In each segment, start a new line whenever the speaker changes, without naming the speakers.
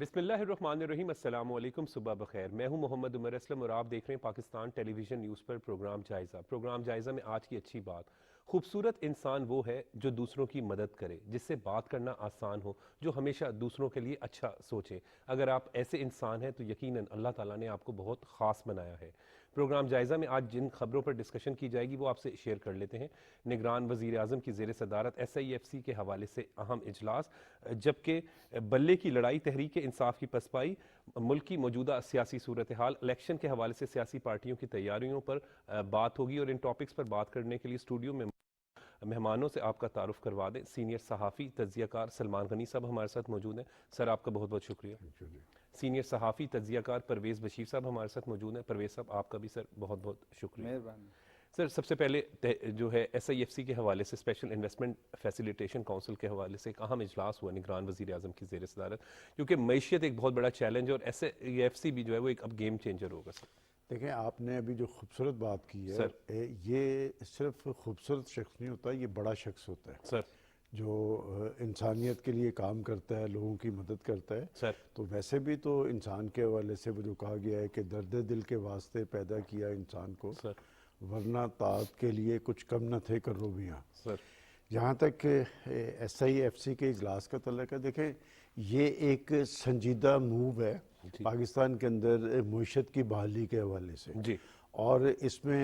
بسم اللہ الرحمن الرحیم. السلام علیکم, صبح بخیر. میں ہوں محمد عمر اسلم اور آپ دیکھ رہے ہیں پاکستان ٹیلی ویژن نیوز پر پروگرام جائزہ. پروگرام جائزہ میں آج کی اچھی بات: خوبصورت انسان وہ ہے جو دوسروں کی مدد کرے, جس سے بات کرنا آسان ہو, جو ہمیشہ دوسروں کے لیے اچھا سوچے. اگر آپ ایسے انسان ہیں تو یقیناً اللہ تعالیٰ نے آپ کو بہت خاص بنایا ہے. پروگرام جائزہ میں آج جن خبروں پر ڈسکشن کی جائے گی وہ آپ سے شیئر کر لیتے ہیں. نگران وزیر اعظم کی زیر صدارت SIFC کے حوالے سے اہم اجلاس, جبکہ بلے کی لڑائی تحریک انصاف کی پسپائی, ملک کی موجودہ سیاسی صورتحال, الیکشن کے حوالے سے سیاسی پارٹیوں کی تیاریوں پر بات ہوگی. اور ان ٹاپکس پر بات کرنے کے لیے اسٹوڈیو میں مہمانوں سے آپ کا تعارف کروا دیں. سینئر صحافی تجزیہ کار سلمان غنی صاحب ہمارے ساتھ موجود ہیں. سر آپ کا بہت بہت شکریہ. سینئر صحافی تجزیہ کار پرویز بشیر صاحب ہمارے ساتھ موجود ہیں. پرویز صاحب آپ کا بھی سر بہت بہت شکریہ.
مہربانی.
سر سب سے پہلے جو ہے SIFC کے حوالے سے اسپیشل انویسٹمنٹ فیسیلیٹیشن کونسل کے حوالے سے ایک اہم اجلاس ہوا نگران وزیر اعظم کی زیر صدارت, کیونکہ معیشت ایک بہت بڑا چیلنج ہے اور SIFC بھی جو ہے وہ ایک اب گیم چینجر ہوگا. سر
دیکھیں, آپ نے ابھی جو خوبصورت بات کی ہے,
سر
یہ صرف خوبصورت شخص نہیں ہوتا, یہ بڑا شخص ہوتا ہے
سر
جو انسانیت کے لیے کام کرتا ہے, لوگوں کی مدد کرتا ہے.
سر
تو ویسے بھی تو انسان کے حوالے سے وہ جو کہا گیا ہے کہ درد دل کے واسطے پیدا کیا انسان کو,
سر
ورنہ طاعت کے لیے کچھ کم نہ تھے کروبیاں.
سر
جہاں تک SIFC کے اجلاس کا تعلق ہے, دیکھیں یہ ایک سنجیدہ موو ہے پاکستان کے اندر معیشت کی بحالی کے حوالے سے.
جی.
اور اس میں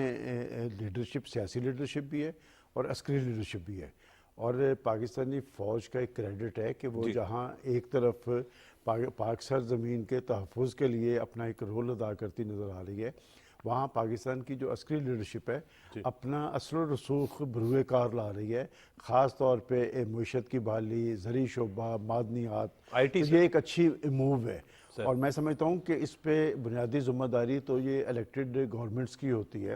لیڈرشپ, سیاسی لیڈرشپ بھی ہے اور عسکری لیڈرشپ بھی ہے. اور پاکستانی فوج کا ایک کریڈٹ ہے کہ وہ جہاں ایک طرف پاک سرزمین کے تحفظ کے لیے اپنا ایک رول ادا کرتی نظر آ رہی ہے, وہاں پاکستان کی جو عسکری لیڈرشپ ہے اپنا اثر و رسوخ بروئے کار لا رہی ہے, خاص طور پہ معیشت کی بحالی, زرعی شعبہ, معدنیات. یہ ایک اچھی موو ہے اور میں سمجھتا ہوں کہ اس پہ بنیادی ذمہ داری تو یہ الیکٹڈ گورنمنٹس کی ہوتی ہے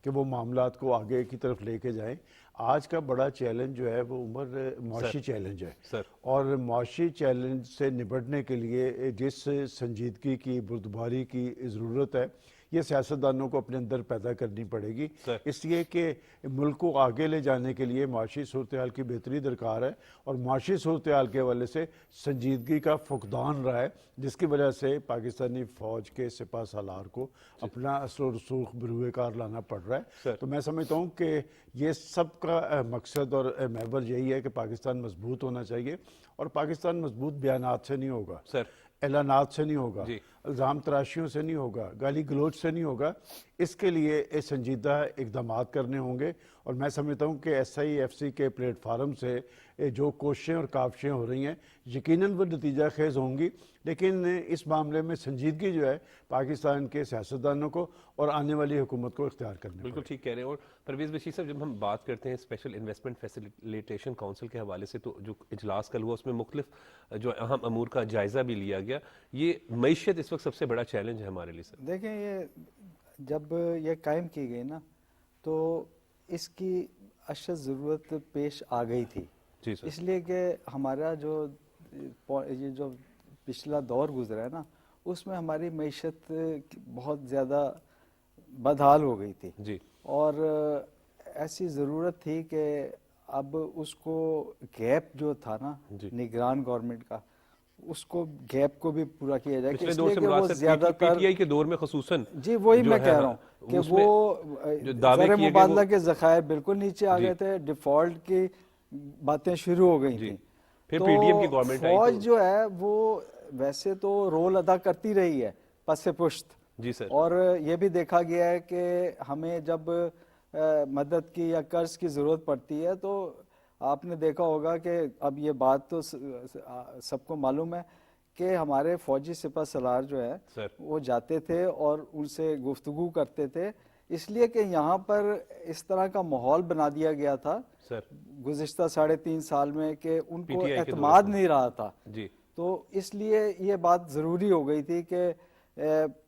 کہ وہ معاملات کو آگے کی طرف لے کے جائیں. آج کا بڑا چیلنج جو ہے وہ عمر معاشی چیلنج ہے, اور معاشی چیلنج سے نبٹنے کے لیے جس سنجیدگی کی, بردباری کی ضرورت ہے, یہ سیاستدانوں کو اپنے اندر پیدا کرنی پڑے گی. اس لیے کہ ملک کو آگے لے جانے کے لیے معاشی صورتحال کی بہتری درکار ہے, اور معاشی صورتحال کے حوالے سے سنجیدگی کا فقدان رہا ہے, جس کی وجہ سے پاکستانی فوج کے سپہ سالار کو اپنا اثر و رسوخ بروئے کار لانا پڑ رہا ہے. تو میں سمجھتا ہوں کہ یہ سب کا مقصد اور محور یہی ہے کہ پاکستان مضبوط ہونا چاہیے, اور پاکستان مضبوط بیانات سے نہیں ہوگا, اعلانات سے نہیں ہوگا, الزام تراشیوں سے نہیں ہوگا, گالی گلوچ سے نہیں ہوگا. اس کے لیے سنجیدہ اقدامات کرنے ہوں گے, اور میں سمجھتا ہوں کہ SIFC کے پلیٹ فارم سے جو کوششیں اور کاوشیں ہو رہی ہیں یقیناً وہ نتیجہ خیز ہوں گی, لیکن اس معاملے میں سنجیدگی جو ہے پاکستان کے سیاستدانوں کو اور آنے والی حکومت کو اختیار کرنے.
بالکل ٹھیک کہہ رہے ہیں. اور پرویز بشیر صاحب, جب ہم بات کرتے ہیں اسپیشل انویسٹمنٹ فیسیلیٹیشن کونسل کے حوالے سے, تو جو اجلاس کل ہوا اس میں مختلف جو اہم امور کا جائزہ بھی لیا گیا. یہ معیشت اس وقت سب سے بڑا چیلنج ہے ہمارے لیے. سر
دیکھیں, یہ جب یہ قائم کی گئی نا تو اس کی اشد ضرورت پیش آ گئی تھی. اس لیے کہ ہمارا یہ جو پچھلا دور گزرا ہے نا, اس میں ہماری معیشت بہت زیادہ بدحال ہو گئی تھی. اور ایسی ضرورت تھی کہ اب اس کو گیپ جو تھا نا نگران گورنمنٹ کا, اس کو گیپ کو بھی پورا کیا جائے.
پچھلے دور سے مراد زیادہ تر PTI کے دور میں خصوصاً,
جی وہی میں کہہ رہا ہوں کہ وہ زر مبادلہ کے ذخائر بالکل نیچے آ گئے تھے, ڈیفالٹ کی باتیں شروع ہو گئی تھیں. تو فوج جو ہے وہ ویسے تو رول ادا کرتی رہی ہے پس پشت, اور یہ بھی دیکھا گیا ہے کہ ہمیں جب مدد کی یا قرض کی ضرورت پڑتی ہے تو آپ نے دیکھا ہوگا کہ اب یہ بات تو سب کو معلوم ہے کہ ہمارے فوجی سپہ سالار جو ہے وہ جاتے تھے اور ان سے گفتگو کرتے تھے, اس لیے کہ یہاں پر اس طرح کا ماحول بنا دیا گیا تھا گزشتہ 3.5 سال میں کہ ان کو اعتماد نہیں رہا تھا. تو اس لیے یہ بات ضروری ہو گئی تھی کہ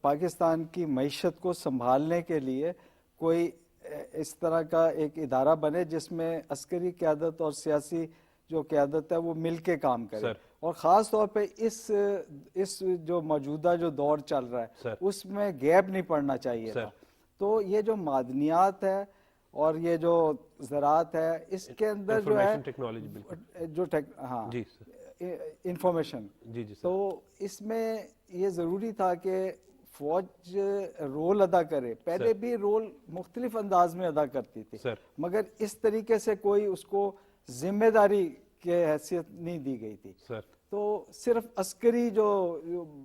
پاکستان کی معیشت کو سنبھالنے کے لیے کوئی اس طرح کا ایک ادارہ بنے جس میں عسکری قیادت اور سیاسی جو قیادت ہے وہ مل کے کام کرے. اور خاص طور پہ اس جو موجودہ جو دور چل رہا ہے اس میں گیپ نہیں پڑنا چاہیے تھا. تو یہ جو معدنیات ہے اور یہ جو زراعت ہے, اس کے اندر جو ہے جو انفارمیشن.
جی جی.
تو اس میں یہ ضروری تھا کہ فوج رول ادا کرے. پہلے بھی رول مختلف انداز میں ادا کرتی تھی, مگر اس طریقے سے کوئی اس کو ذمہ داری کی حیثیت نہیں دی گئی تھی. تو صرف عسکری جو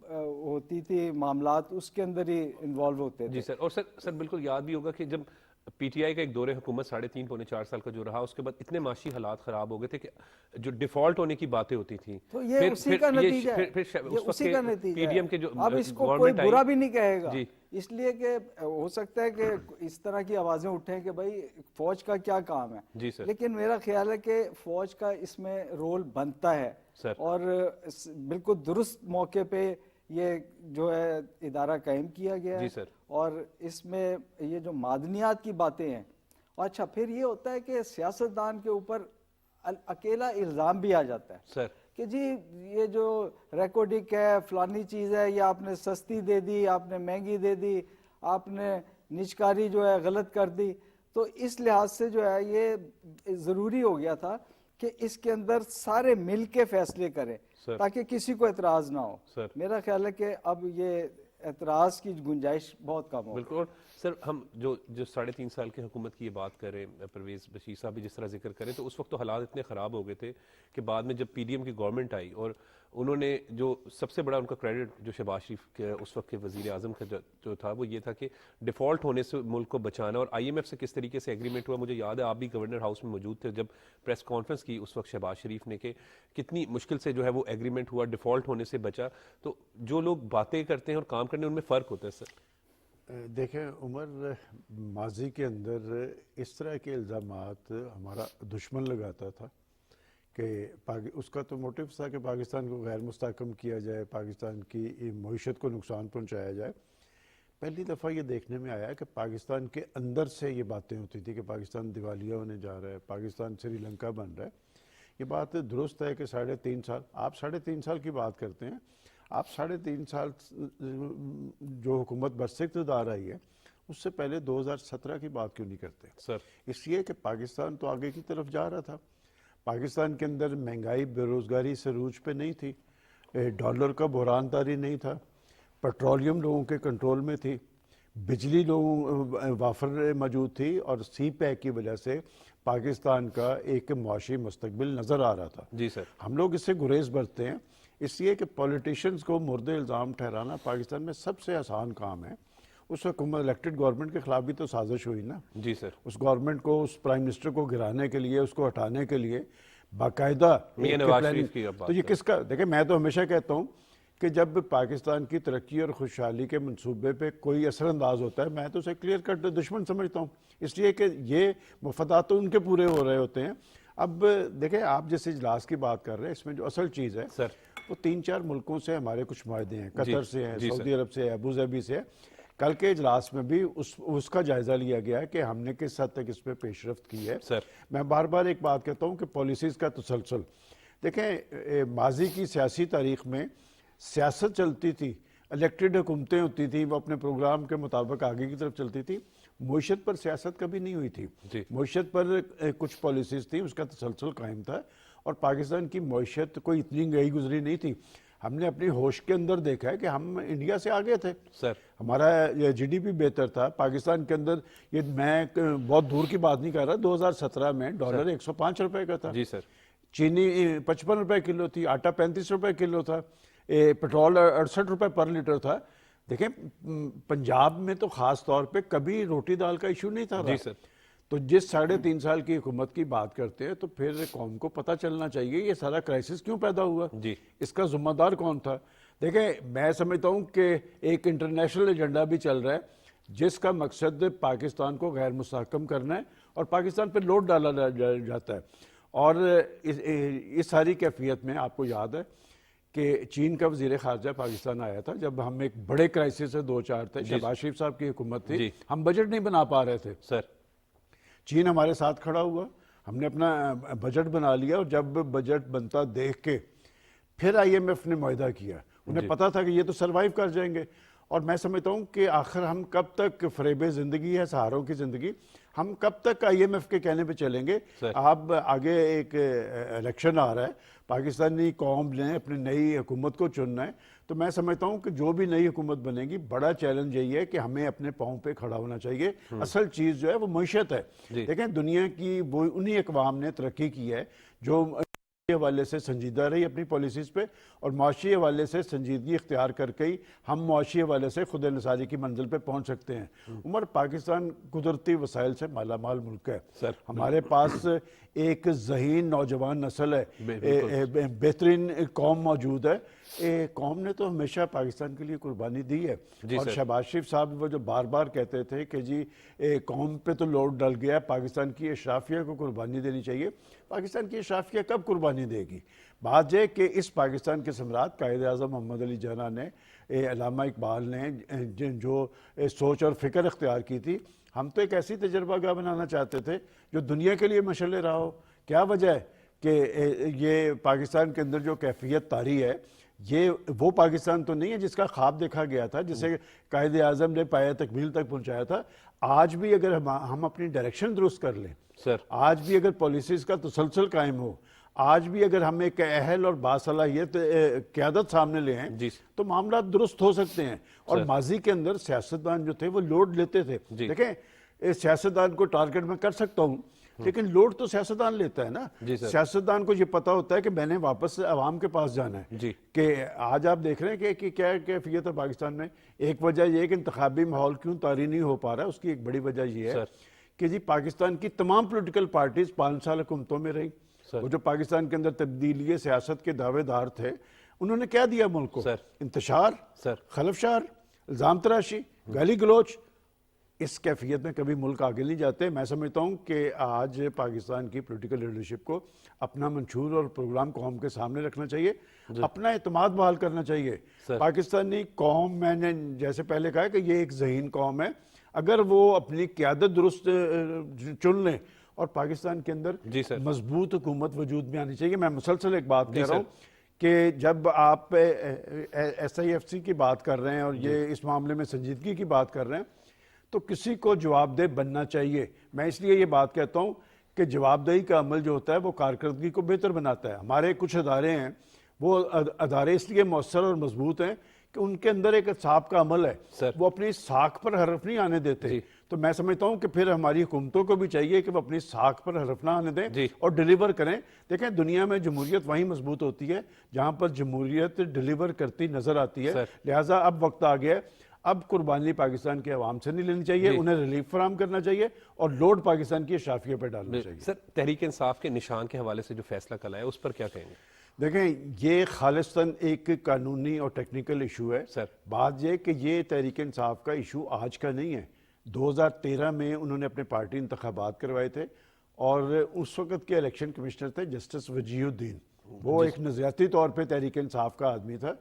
ہوتی تھی معاملات اس کے اندر ہی انوالو ہوتے تھے.
جی سر. اور سر بالکل یاد بھی ہوگا کہ جب پی ٹی آئی کا ایک دور حکومت 3.5 پونے 4 سال کا جو رہا, اس کے بعد اتنے معاشی حالات خراب ہو گئے تھے کہ جو ڈیفالٹ ہونے کی باتیں ہوتی تھیں,
تو یہ اسی کا نتیجہ ہے, یہ اسی کا نتیجہ ہے. اب اس کو کوئی برا بھی نہیں کہے گا, اس لیے کہ ہو سکتا ہے کہ اس طرح کی آوازیں اٹھیں کہ بھائی فوج کا کیا کام ہے, لیکن میرا خیال ہے کہ فوج کا اس میں رول بنتا ہے, اور بالکل درست موقع پہ یہ جو ہے ادارہ قائم کیا گیا ہے. اور اس میں یہ جو معدنیات کی باتیں ہیں, اچھا پھر یہ ہوتا ہے کہ سیاستدان کے اوپر اکیلا الزام بھی آ جاتا ہے کہ جی یہ جو ریکارڈنگ ہے, فلانی چیز ہے, یہ آپ نے سستی دے دی, آپ نے مہنگی دے دی, آپ نے نجکاری جو ہے غلط کر دی. تو اس لحاظ سے جو ہے یہ ضروری ہو گیا تھا کہ اس کے اندر سارے مل کے فیصلے کریں تاکہ کسی کو اعتراض نہ ہو. میرا خیال ہے کہ اب یہ اعتراض کی گنجائش بہت کم ہو.
بالکل. اور سر ہم جو 3.5 سال کی حکومت کی یہ بات کریں, پرویز بشیر صاحب بھی جس طرح ذکر کریں, تو اس وقت تو حالات اتنے خراب ہو گئے تھے کہ بعد میں جب پی ڈی ایم کی گورنمنٹ آئی اور انہوں نے جو سب سے بڑا ان کا کریڈٹ جو شہباز شریف کے اس وقت کے وزیر اعظم کا جو تھا وہ یہ تھا کہ ڈیفالٹ ہونے سے ملک کو بچانا. اور آئی ایم ایف سے کس طریقے سے ایگریمنٹ ہوا, مجھے یاد ہے آپ بھی گورنر ہاؤس میں موجود تھے جب پریس کانفرنس کی اس وقت شہباز شریف نے, کہ کتنی مشکل سے جو ہے وہ ایگریمنٹ ہوا, ڈیفالٹ ہونے سے بچا. تو جو لوگ باتیں کرتے ہیں اور کام کرنے ان میں فرق ہوتا ہے سر.
دیکھیں عمر, ماضی کے اندر اس طرح کے الزامات ہمارا دشمن لگاتا تھا کہ اس کا تو موٹیو تھا کہ پاکستان کو غیر مستحکم کیا جائے, پاکستان کی معیشت کو نقصان پہنچایا جائے. پہلی دفعہ یہ دیکھنے میں آیا کہ پاکستان کے اندر سے یہ باتیں ہوتی تھی کہ پاکستان دیوالیہ ہونے جا رہا ہے, پاکستان سری لنکا بن رہا ہے. یہ بات درست ہے کہ 3.5 سال, آپ 3.5 سال کی بات کرتے ہیں, آپ 3.5 سال جو حکومت برسر اقتدار آئی ہے اس سے پہلے 2017 کی بات کیوں نہیں کرتے
سر؟
اس لیے کہ پاکستان تو آگے کی طرف جا رہا تھا. پاکستان کے اندر مہنگائی, بے روزگاری سے عروج پہ نہیں تھی, ڈالر کا بحران طاری نہیں تھا, پیٹرولیم لوگوں کے کنٹرول میں تھی, بجلی لوگوں وافر موجود تھی, اور سی پیک کی وجہ سے پاکستان کا ایک معاشی مستقبل نظر آ رہا تھا.
جی سر.
ہم لوگ اس سے گریز برتتے ہیں اس لیے کہ پولیٹیشنز کو مورد الزام ٹھہرانا پاکستان میں سب سے آسان کام ہے. اس حکومت الیکٹڈ گورنمنٹ کے خلاف بھی تو سازش ہوئی نا.
جی سر.
اس گورنمنٹ کو, اس پرائم منسٹر کو گرانے کے لیے, اس کو ہٹانے کے لیے باقاعدہ تو یہ کس کا, دیکھیں میں تو ہمیشہ کہتا ہوں کہ جب پاکستان کی ترقی اور خوشحالی کے منصوبے پہ کوئی اثر انداز ہوتا ہے میں تو اسے کلیئر کٹ دشمن سمجھتا ہوں, اس لیے کہ یہ مفادات تو ان کے پورے ہو رہے ہوتے ہیں. اب دیکھیں آپ جس اجلاس کی بات کر رہے ہیں اس میں جو اصل چیز ہے
سر
وہ 3-4 ملکوں سے ہمارے کچھ معاہدے ہیں, قطر سے ہیں, سعودی عرب سے, ابو ظبی سے. کل کے اجلاس میں بھی اس کا جائزہ لیا گیا ہے کہ ہم نے کس حد تک اس پہ پیش رفت کی ہے. میں بار بار ایک بات کہتا ہوں کہ پالیسیز کا تسلسل دیکھیں, ماضی کی سیاسی تاریخ میں سیاست چلتی تھی, الیکٹڈ حکومتیں ہوتی تھیں, وہ اپنے پروگرام کے مطابق آگے کی طرف چلتی تھی. معیشت پر سیاست کبھی نہیں ہوئی تھی. معیشت پر کچھ پالیسیز تھیں, اس کا تسلسل قائم تھا, اور پاکستان کی معیشت کوئی اتنی گئی گزری نہیں تھی. ہم نے اپنی ہوش کے اندر دیکھا ہے کہ ہم انڈیا سے آگے تھے
سر,
ہمارا جی ڈی پی بہتر تھا. پاکستان کے اندر یہ میں بہت دور کی بات نہیں کر رہا, 2017 میں ڈالر 105 روپے کا تھا.
جی سر.
چینی 55 روپے کلو تھی, آٹا 35 روپے کلو تھا, پیٹرول 68 روپے پر لیٹر تھا. دیکھیں پنجاب میں تو خاص طور پہ کبھی روٹی دال کا ایشو نہیں تھا.
جی سر.
تو جس 3.5 سال کی حکومت کی بات کرتے ہیں تو پھر قوم کو پتہ چلنا چاہیے یہ سارا کرائسس کیوں پیدا ہوا, اس کا ذمہ دار کون تھا. دیکھیں میں سمجھتا ہوں کہ ایک انٹرنیشنل ایجنڈا بھی چل رہا ہے جس کا مقصد پاکستان کو غیر مستحکم کرنا ہے اور پاکستان پہ لوڈ ڈالا جاتا ہے. اور اس ساری کیفیت میں آپ کو یاد ہے کہ چین کا وزیر خارجہ پاکستان آیا تھا جب ہم ایک بڑے کرائسس سے 2-4 تھے, شہباز شریف صاحب کی حکومت تھی, ہم بجٹ نہیں بنا پا رہے تھے
سر.
چین ہمارے ساتھ کھڑا ہوا, ہم نے اپنا بجٹ بنا لیا, اور جب بجٹ بنتا دیکھ کے پھر آئی ایم ایف نے معاہدہ کیا. انہیں پتا تھا کہ یہ تو سروائیو کر جائیں گے, اور میں سمجھتا ہوں کہ آخر ہم کب تک فریب زندگی ہے سہاروں کی زندگی، ہم کب تک IMF کے کہنے پہ چلیں گے؟ آپ آگے ایک الیکشن آ رہا ہے، پاکستانی قوم نے اپنی نئی حکومت کو چننا ہے، تو میں سمجھتا ہوں کہ جو بھی نئی حکومت بنے گی، بڑا چیلنج یہی ہے کہ ہمیں اپنے پاؤں پہ کھڑا ہونا چاہیے۔ اصل چیز جو ہے وہ معیشت ہے۔ دیکھیں دنیا کی وہ انہی اقوام نے ترقی کی ہے جو حوالے سے سنجیدہ رہی اپنی پالیسیز پہ، اور معاشی حوالے سے سنجیدگی اختیار کر کے ہی ہم معاشی حوالے سے خود انحصاری کی منزل پہ پہنچ سکتے ہیں۔ عمر، پاکستان قدرتی وسائل سے مالا مال ملک ہے، ہمارے پاس ایک ذہین نوجوان نسل ہے، بہترین قوم موجود ہے۔ قوم نے تو ہمیشہ پاکستان کے لیے قربانی دی ہے، اور شہباز شریف صاحب وہ جو بار بار کہتے تھے کہ جی قوم پہ تو لوڈ ڈل گیا، پاکستان کی اشرافیہ کو قربانی دینی چاہیے۔ پاکستان کی اشرافیہ کب قربانی دے گی؟ بات یہ کہ اس پاکستان کے سمراٹ قائد اعظم محمد علی جناح نے، علامہ اقبال نے جو سوچ اور فکر اختیار کی تھی، ہم تو ایک ایسی تجربہ گاہ بنانا چاہتے تھے جو دنیا کے لیے مشعل راہ ہو۔ کیا وجہ ہے کہ یہ پاکستان کے اندر جو کیفیت طاری ہے، یہ وہ پاکستان تو نہیں ہے جس کا خواب دیکھا گیا تھا، جسے قائد اعظم نے پایہ تکمیل تک پہنچایا تھا۔ آج بھی اگر ہم اپنی ڈائریکشن درست کر لیں، آج بھی اگر پالیسیز کا تسلسل قائم ہو، آج بھی اگر ہم ایک اہل اور باصلاحیت قیادت سامنے لے آئیں تو معاملات درست ہو سکتے ہیں۔ اور ماضی کے اندر سیاستدان جو تھے وہ لوڈ لیتے تھے۔ دیکھیں سیاستدان کو ٹارگٹ میں کر سکتا ہوں، لیکن لوڈ تو سیاستدان لیتا ہے نا۔ سیاستدان کو یہ پتا ہوتا ہے کہ میں نے واپس عوام کے پاس جانا ہے۔ کہ آج آپ دیکھ رہے ہیں کہ کیا کیفیت ہے پاکستان میں۔ ایک وجہ یہ ہے کہ انتخابی ماحول کیوں طاری نہیں ہو پا رہا ہے، اس کی ایک بڑی وجہ یہ ہے کہ جی پاکستان کی تمام پولیٹیکل پارٹیز 5 سال حکومتوں میں رہی۔ وہ جو پاکستان کے اندر تبدیلی سیاست کے دعوے دار تھے، انہوں نے کیا دیا ملک کو؟ انتشار، خلفشار، الزام تراشی، گالی گلوچ۔ اس کیفیت میں کبھی ملک آگے نہیں جاتے۔ میں سمجھتا ہوں کہ آج پاکستان کی پولیٹیکل لیڈرشپ کو اپنا منشور اور پروگرام قوم کے سامنے رکھنا چاہیے، اپنا اعتماد بحال کرنا چاہیے۔ پاکستانی قوم، میں نے جیسے پہلے کہا کہ یہ ایک ذہین قوم ہے، اگر وہ اپنی قیادت درست چن لیں اور پاکستان کے اندر مضبوط حکومت وجود میں آنی چاہیے۔ میں مسلسل ایک بات کہہ رہا ہوں کہ جب آپ SIFC کی بات کر رہے ہیں اور یہ اس معاملے میں سنجیدگی کی بات کر رہے ہیں، تو کسی کو جواب دہ بننا چاہیے۔ میں اس لیے یہ بات کہتا ہوں کہ جواب دہی کا عمل جو ہوتا ہے وہ کارکردگی کو بہتر بناتا ہے۔ ہمارے کچھ ادارے ہیں، وہ ادارے اس لیے مؤثر اور مضبوط ہیں کہ ان کے اندر ایک انصاف کا عمل ہے، وہ اپنی ساکھ پر حرف نہیں آنے دیتے۔ تو میں سمجھتا ہوں کہ پھر ہماری حکومتوں کو بھی چاہیے کہ وہ اپنی ساکھ پر حرف نہ آنے دیں اور ڈیلیور کریں۔ دیکھیں دنیا میں جمہوریت وہیں مضبوط ہوتی ہے جہاں پر جمہوریت ڈیلیور کرتی نظر آتی ہے۔ لہٰذا اب وقت آ گیا ہے، اب قربانی پاکستان کے عوام سے نہیں لینی چاہیے، انہیں ریلیف فراہم کرنا چاہیے اور لوڈ پاکستان کی اشرافیہ پہ ڈالنا چاہیے۔
سر، تحریک انصاف کے نشان کے حوالے سے جو فیصلہ کل آیا اس پر کیا کہیں گے؟
دیکھیں یہ خالصتاً ایک قانونی اور ٹیکنیکل ایشو ہے۔ بات یہ کہ یہ تحریک انصاف کا ایشو آج کا نہیں ہے۔ 2013 میں انہوں نے اپنے پارٹی انتخابات کروائے تھے اور اس وقت کے الیکشن کمشنر تھے جسٹس وجیہ الدین، وہ ایک نظریاتی طور پہ تحریک انصاف کا آدمی تھا،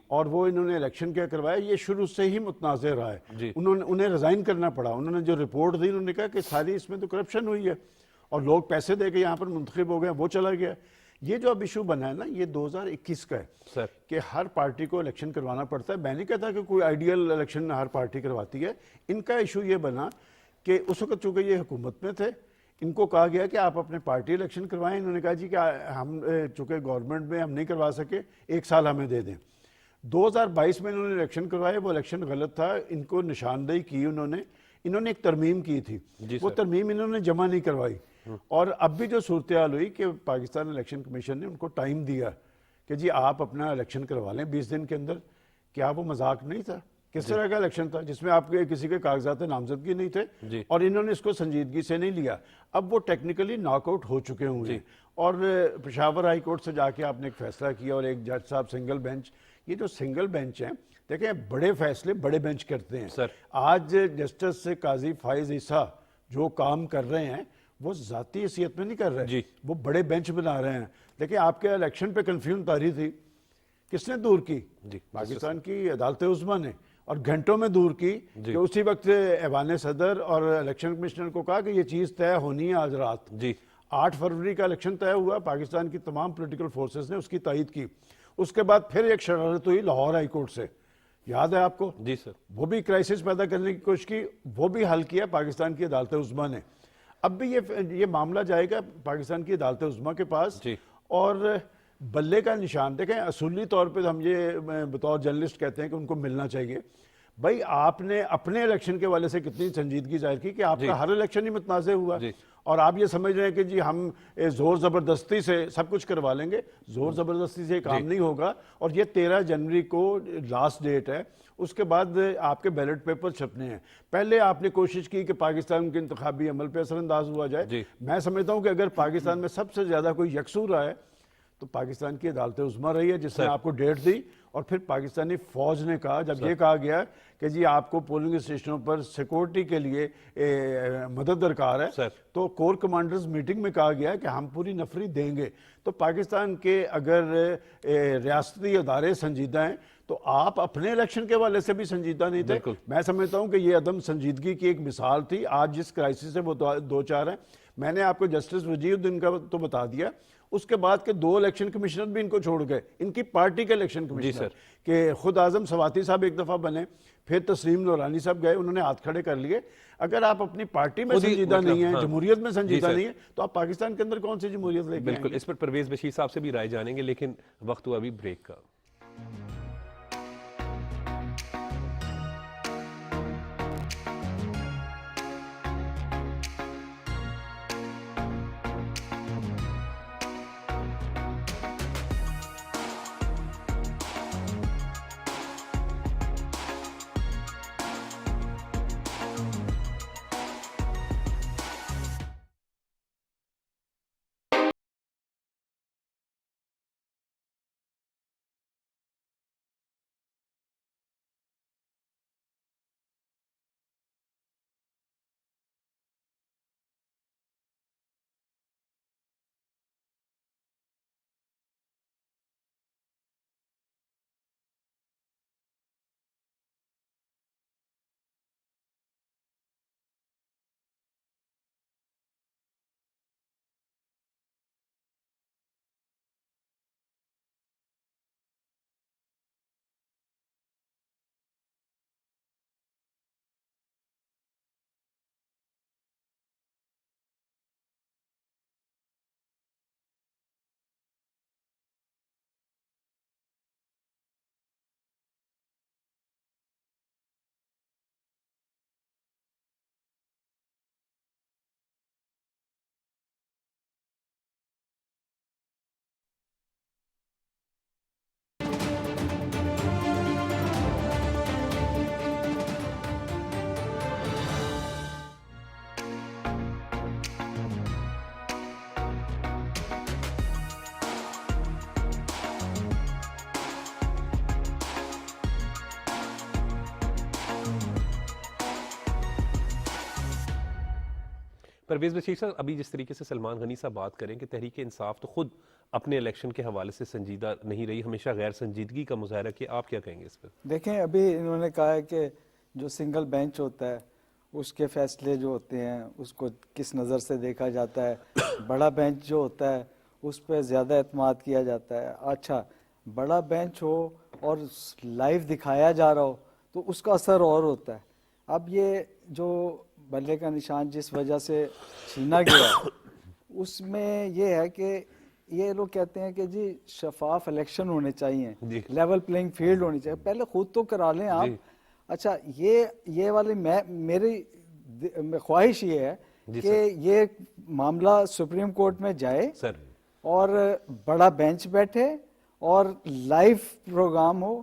اور وہ انہوں نے الیکشن کیا کروایا، یہ شروع سے ہی متنازع رہا ہے۔ انہیں ریزائن کرنا پڑا۔ انہوں نے جو رپورٹ دی، انہوں نے کہا کہ ساری اس میں تو کرپشن ہوئی ہے اور لوگ پیسے دے کے یہاں پر منتخب ہو گئے، وہ چلا گیا۔ یہ جو اب ایشو بنا ہے نا، یہ 2021 کا ہے کہ ہر پارٹی کو الیکشن کروانا پڑتا ہے۔ میں نہیں کہتا کہ کوئی آئیڈیل الیکشن ہر پارٹی کرواتی ہے۔ ان کا ایشو یہ بنا کہ اس وقت چونکہ یہ حکومت میں تھے، ان کو کہا گیا کہ آپ اپنے پارٹی الیکشن کروائیں۔ انہوں نے کہا جی کہ ہم چونکہ گورنمنٹ میں ہم نہیں کروا سکے، 1 سال ہمیں دے دیں۔ 2022 میں انہوں نے الیکشن کروائے، وہ الیکشن غلط تھا، ان کو نشاندہی کی انہوں نے ایک ترمیم کی تھی، وہ ترمیم انہوں نے جمع نہیں کروائی۔ اور اب بھی جو صورتحال ہوئی کہ پاکستان الیکشن کمیشن نے ان کو ٹائم دیا کہ جی آپ اپنا الیکشن کروا لیں 20 دن کے اندر۔ کیا وہ مذاق نہیں تھا؟ کس طرح کا الیکشن تھا جس میں آپ کے کسی کے کاغذات نامزدگی نہیں تھے اور انہوں نے اس کو سنجیدگی سے نہیں لیا؟ اب وہ ٹیکنیکلی ناک آؤٹ ہو چکے ہوئے ہیں اور پشاور ہائی کورٹ سے جا کے آپ نے ایک فیصلہ کیا اور ایک جج صاحب سنگل بینچ۔ یہ جو سنگل بینچ ہیں، دیکھیں بڑے فیصلے بڑے بینچ کرتے ہیں۔ آج جسٹس قاضی فائز عیسیٰ جو کام کر رہے ہیں وہ ذاتی حیثیت میں نہیں کر رہے، وہ بڑے بینچ بنا رہے ہیں۔ دیکھیں آپ کے الیکشن پہ کنفیوژن طاری تھی، کس نے دور کی؟ پاکستان کی عدالت عظمیٰ نے، اور گھنٹوں میں دور کی کہ اسی وقت ایوان صدر اور الیکشن کمشنر کو کہا کہ یہ چیز طے ہونی ہے آج رات۔ 8 فروری کا الیکشن طے ہوا، پاکستان کی تمام پولیٹیکل فورسز نے اس کی تائید کی۔ اس کے بعد پھر ایک شرارت ہوئی لاہور ہائی کورٹ سے یاد ہے آپ کو؟
جی سر.
وہ بھی کرائسس پیدا کرنے کی کوشش کی, وہ بھی حل کیا پاکستان کی عدالت عظمیٰ نے. اب بھی یہ معاملہ جائے گا پاکستان کی عدالت عظمیٰ کے پاس, اور بلے کا نشان دیکھیں, اصولی طور پہ ہم یہ بطور جرنلسٹ کہتے ہیں کہ ان کو ملنا چاہیے. بھائی آپ نے اپنے الیکشن کے والے سے کتنی سنجیدگی ظاہر کی کہ آپ کا ہر الیکشن ہی متنازع ہوا, اور آپ یہ سمجھ رہے ہیں کہ جی ہم زور زبردستی سے سب کچھ کروا لیں گے. زور زبردستی سے کام نہیں ہوگا, اور یہ 13 جنوری کو لاسٹ ڈیٹ ہے. اس کے بعد آپ کے بیلٹ پیپر چھپنے ہیں. پہلے آپ نے کوشش کی کہ پاکستان کے انتخابی عمل پہ اثر انداز ہوا جائے. میں سمجھتا ہوں کہ اگر پاکستان میں سب سے زیادہ کوئی یکسو رہا ہے تو پاکستان کی عدالت عظمیٰ رہی ہے, جس نے آپ کو ڈیٹ دی. اور پھر پاکستانی فوج نے کہا, جب یہ کہا گیا کہ جی آپ کو پولنگ اسٹیشنوں پر سیکورٹی کے لیے مدد درکار ہے, تو کور کمانڈرز میٹنگ میں کہا گیا کہ ہم پوری نفری دیں گے. تو پاکستان کے اگر ریاستی ادارے سنجیدہ ہیں تو آپ اپنے الیکشن کے والے سے بھی سنجیدہ نہیں تھے. میں سمجھتا ہوں کہ یہ عدم سنجیدگی کی ایک مثال تھی. آج جس کرائسس سے وہ دو چار ہیں, میں نے آپ کو جسٹس وجیہ الدین کا تو بتا دیا, اس کے بعد کے 2 الیکشن کمیشنر بھی ان کو چھوڑ گئے, ان کی پارٹی کے الیکشن کمیشنر, کہ خود اعظم سواتی صاحب ایک دفعہ بنے, پھر تسلیم نورانی صاحب گئے, انہوں نے ہاتھ کھڑے کر لیے. اگر آپ اپنی پارٹی میں سنجیدہ نہیں ہیں, جمہوریت میں سنجیدہ نہیں ہیں, تو آپ پاکستان کے اندر کون سی جمہوریت لے کے آئیں گے؟
بالکل, اس پر پرویز بشیر صاحب سے بھی رائے جانیں گے, لیکن وقت ہوا ابھی بریک کا. پرویز بشیر صاحب, ابھی جس طریقے سے سلمان غنی صاحب بات کریں کہ تحریک انصاف تو خود اپنے الیکشن کے حوالے سے سنجیدہ نہیں رہی, ہمیشہ غیر سنجیدگی کا مظاہرہ کیا, آپ کیا کہیں گے اس پر؟
دیکھیں, ابھی انہوں نے کہا ہے کہ جو سنگل بینچ ہوتا ہے اس کے فیصلے جو ہوتے ہیں اس کو کس نظر سے دیکھا جاتا ہے. بڑا بینچ جو ہوتا ہے اس پہ زیادہ اعتماد کیا جاتا ہے. اچھا, بڑا بینچ ہو اور لائیو دکھایا جا رہا ہو تو اس کا اثر اور ہوتا ہے. اب یہ جو بلے کا نشان جس وجہ سے چھینا گیا اس میں یہ ہے کہ یہ لوگ کہتے ہیں کہ جی شفاف الیکشن ہونے چاہیے, لیول پلینگ فیلڈ ہونی چاہیے, پہلے خود تو کرا لیں آپ. اچھا, یہ والی میری خواہش یہ ہے کہ یہ معاملہ سپریم کورٹ میں جائے اور بڑا بینچ بیٹھے اور لائیو پروگرام ہو,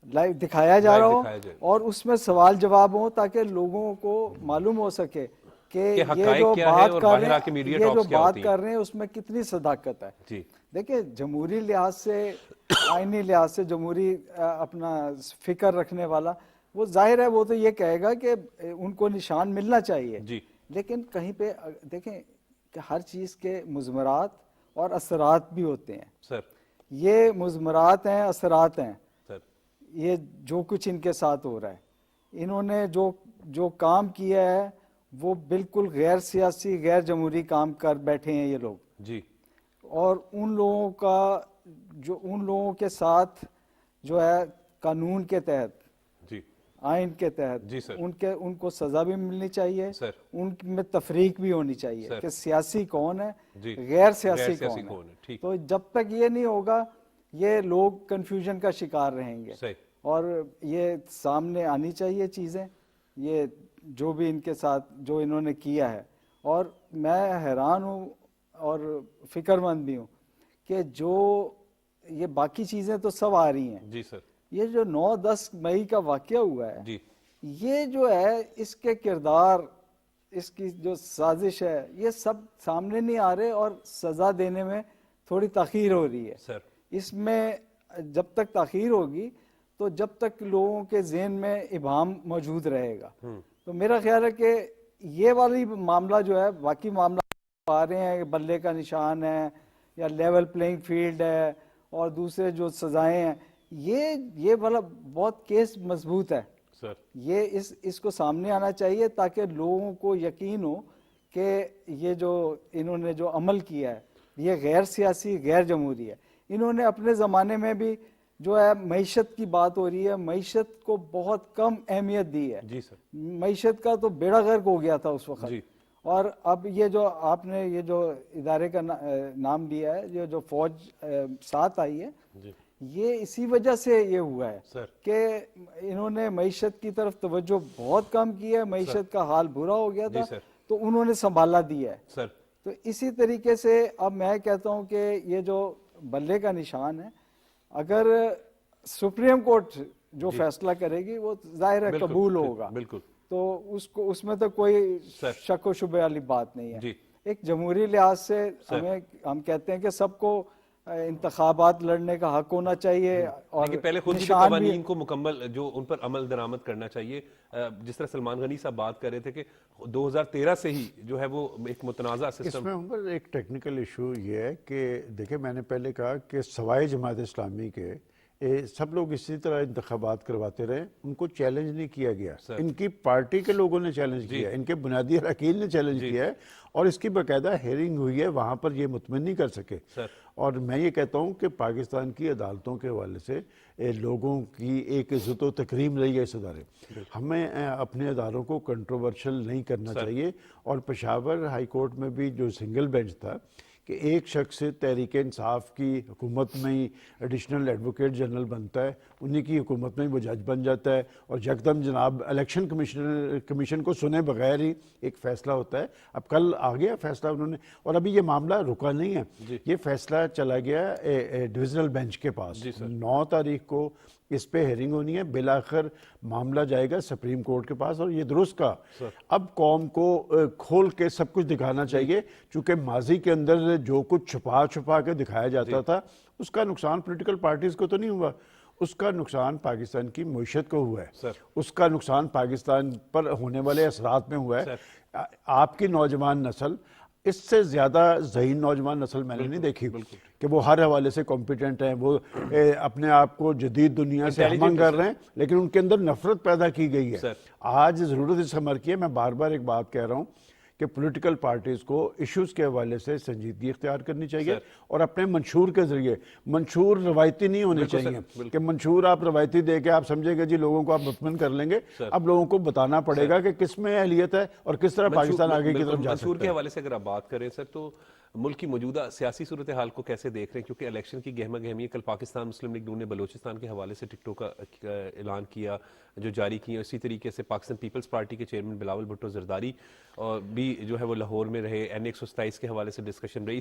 لائیو دکھایا جا رہا ہو اور اس میں سوال جواب ہو تاکہ لوگوں کو معلوم ہو سکے کہ یہ جو بات کر رہے ہیں اس میں کتنی صداقت ہے. دیکھیں, جمہوری لحاظ سے, آئینی لحاظ سے جمہوری اپنا فکر رکھنے والا وہ ظاہر ہے وہ تو یہ کہے گا کہ ان کو نشان ملنا چاہیے, لیکن کہیں پہ دیکھیں کہ ہر چیز کے مضمرات اور اثرات بھی ہوتے ہیں. یہ مضمرات ہیں, اثرات ہیں. یہ جو کچھ ان کے ساتھ ہو رہا ہے, انہوں نے جو کام کیا ہے وہ بالکل غیر سیاسی, غیر جمہوری کام کر بیٹھے ہیں یہ لوگ. اور ان لوگوں کے ساتھ جو ہے قانون کے تحت آئین کے تحت
جی سر
ان کو سزا بھی ملنی چاہیے, ان میں تفریق بھی ہونی چاہیے کہ سیاسی کون ہے, غیر سیاسی کون ہے. تو جب تک یہ نہیں ہوگا یہ لوگ کنفیوژن کا شکار رہیں گے, اور یہ سامنے آنی چاہیے چیزیں, یہ جو بھی ان کے ساتھ جو انہوں نے کیا ہے. اور میں حیران ہوں اور فکر مند بھی ہوں کہ جو یہ باقی چیزیں تو سب آ رہی ہیں,
جی سر
یہ جو 9-10 مئی کا واقعہ ہوا ہے یہ جو ہے اس کے کردار, اس کی جو سازش ہے, یہ سب سامنے نہیں آ رہے اور سزا دینے میں تھوڑی تاخیر ہو رہی ہے. اس میں جب تک تاخیر ہوگی تو جب تک لوگوں کے ذہن میں ابہام موجود رہے گا. تو میرا خیال ہے کہ یہ والی معاملہ جو ہے, باقی معاملہ آ رہے ہیں بلے کا نشان ہے یا لیول پلینگ فیلڈ ہے اور دوسرے جو سزائیں ہیں, یہ والا بہت کیس مضبوط ہے سر. یہ اس کو سامنے آنا چاہیے تاکہ لوگوں کو یقین ہو کہ یہ جو انہوں نے جو عمل کیا ہے یہ غیر سیاسی غیر جمہوری ہے. انہوں نے اپنے زمانے میں بھی جو ہے معیشت کی بات ہو رہی ہے, معیشت کو بہت کم اہمیت دی ہے. جی سر معیشت کا تو بیڑا غرق ہو گیا تھا اس وقت. اور اب یہ جو آپ نے یہ جو ادارے کا نام دیا ہے, یہ جو فوج ساتھ آئی ہے, یہ اسی وجہ سے یہ ہوا ہے کہ انہوں نے معیشت کی طرف توجہ بہت کم کی ہے, معیشت کا حال برا ہو گیا تھا تو انہوں نے سنبھالا دیا ہے. تو اسی طریقے سے اب میں کہتا ہوں کہ یہ جو بلے کا نشان ہے, اگر سپریم کورٹ جو فیصلہ کرے گی وہ ظاہر ہے قبول ہوگا, تو اس میں تو کوئی شک و شبہ والی بات نہیں ہے. ایک جمہوری لحاظ سے ہم کہتے ہیں کہ سب کو انتخابات لڑنے کا حق ہونا چاہیے, اور
پہلے خود بھی قوانین کو مکمل جو ان پر عمل درآمد کرنا چاہیے. جس طرح سلمان غنی صاحب بات کر رہے تھے کہ 2013 سے ہی جو ہے وہ ایک متنازع سسٹم.
اس میں عمر ایک ٹیکنیکل ایشو یہ ہے کہ دیکھیں میں نے پہلے کہا کہ سوائے جماعت اسلامی کے سب لوگ اسی طرح انتخابات کرواتے رہے, ان کو چیلنج نہیں کیا گیا. ان کی پارٹی کے لوگوں نے چیلنج کیا, ان کے بنیادی اراکین نے چیلنج کیا ہے, اور اس کی باقاعدہ ہیئرنگ ہوئی ہے, وہاں پر یہ مطمئن نہیں کر سکے. اور میں یہ کہتا ہوں کہ پاکستان کی عدالتوں کے حوالے سے لوگوں کی ایک عزت و تکریم رہی ہے اس ادارے. ہمیں اپنے اداروں کو کنٹروورشل نہیں کرنا چاہیے. اور پشاور ہائی کورٹ میں بھی جو سنگل بینچ تھا کہ ایک شخص تحریک انصاف کی حکومت میں ہی ایڈیشنل ایڈوکیٹ جنرل بنتا ہے, انہی کی حکومت میں ہی وہ جج بن جاتا ہے, اور یکدم جناب الیکشن کمیشن کو سنے بغیر ہی ایک فیصلہ ہوتا ہے. اب کل آ گیا فیصلہ انہوں نے, اور ابھی یہ معاملہ رکا نہیں ہے, یہ فیصلہ چلا گیا ڈویژنل بینچ کے پاس. 9 تاریخ کو اس پہ ہیئرنگ ہونی ہے, بالآخر معاملہ جائے گا سپریم کورٹ کے پاس, اور یہ درست کا اب قوم کو کھول کے سب کچھ دکھانا چاہیے, چونکہ ماضی کے اندر جو کچھ چھپا کے دکھایا جاتا تھا اس کا نقصان پولیٹیکل پارٹیز کو تو نہیں ہوا, اس کا نقصان پاکستان کی معیشت کو ہوا ہے, اس کا نقصان پاکستان پر ہونے والے اثرات میں ہوا ہے. آپ کی نوجوان نسل, اس سے زیادہ ذہین نوجوان نسل میں نے نہیں دیکھی کہ وہ ہر حوالے سے کمپیٹنٹ ہیں, وہ اپنے آپ کو جدید دنیا سے ہمنگ کر رہے ہیں, لیکن ان کے اندر نفرت پیدا کی گئی ہے. آج ضرورت اس امر کی ہے, میں بار بار ایک بات کہہ رہا ہوں کہ پولیٹیکل پارٹیز کو ایشوز کے حوالے سے سنجیدگی اختیار کرنی چاہیے, اور اپنے منشور کے ذریعے, منشور روایتی نہیں ہونے چاہیے کہ منشور آپ روایتی دے کے آپ سمجھے گے جی لوگوں کو آپ مطمئن کر لیں گے. اب لوگوں کو بتانا پڑے گا کہ کس میں اہلیت ہے اور کس طرح پاکستان آگے کی طرف جا سکتا ہے.
منشور کے حوالے سے اگر آپ بات کریں سر, تو ملک کی موجودہ سیاسی صورتحال کو کیسے دیکھ رہے ہیں, کیونکہ الیکشن کی گہما گہمی ہے. کل پاکستان مسلم لیگ نون نے بلوچستان کے حوالے سے ٹکٹوں کا اعلان کیا جو جاری کیا. اسی طریقے سے پاکستان پیپلز پارٹی کے چیئرمین بلاول بھٹو زرداری بھی جو ہے وہ لاہور میں رہے, NA-127 کے حوالے سے ڈسکشن رہی.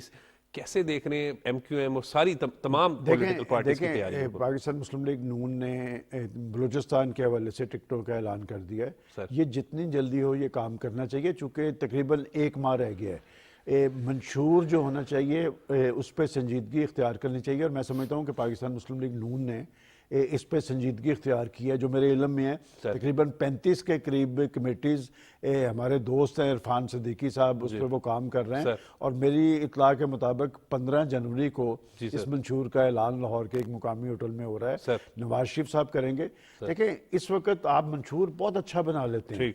کیسے دیکھ رہے ہیں MQM اور ساری تمام پولیٹیکل پارٹیز کی تیاری؟
پاکستان مسلم لیگ نون نے بلوچستان کے حوالے سے ٹکٹوں کا اعلان کر دیا ہے. یہ جتنی جلدی ہو یہ کام کرنا چاہیے, چونکہ تقریباً 1 ماہ رہ گیا ہے. منشور جو ہونا چاہیے اس پہ سنجیدگی اختیار کرنی چاہیے, اور میں سمجھتا ہوں کہ پاکستان مسلم لیگ نون نے اس پہ سنجیدگی اختیار کی ہے. جو میرے علم میں ہے تقریباً 35 کے قریب کمیٹیز ہمارے دوست ہیں عرفان صدیقی صاحب اس پہ وہ کام کر رہے ہیں اور میری اطلاع کے مطابق 15 جنوری کو اس منشور کا اعلان لاہور کے ایک مقامی ہوٹل میں ہو رہا ہے، نواز شریف صاحب کریں گے۔ دیکھیں اس وقت آپ منشور بہت اچھا بنا لیتے ہیں،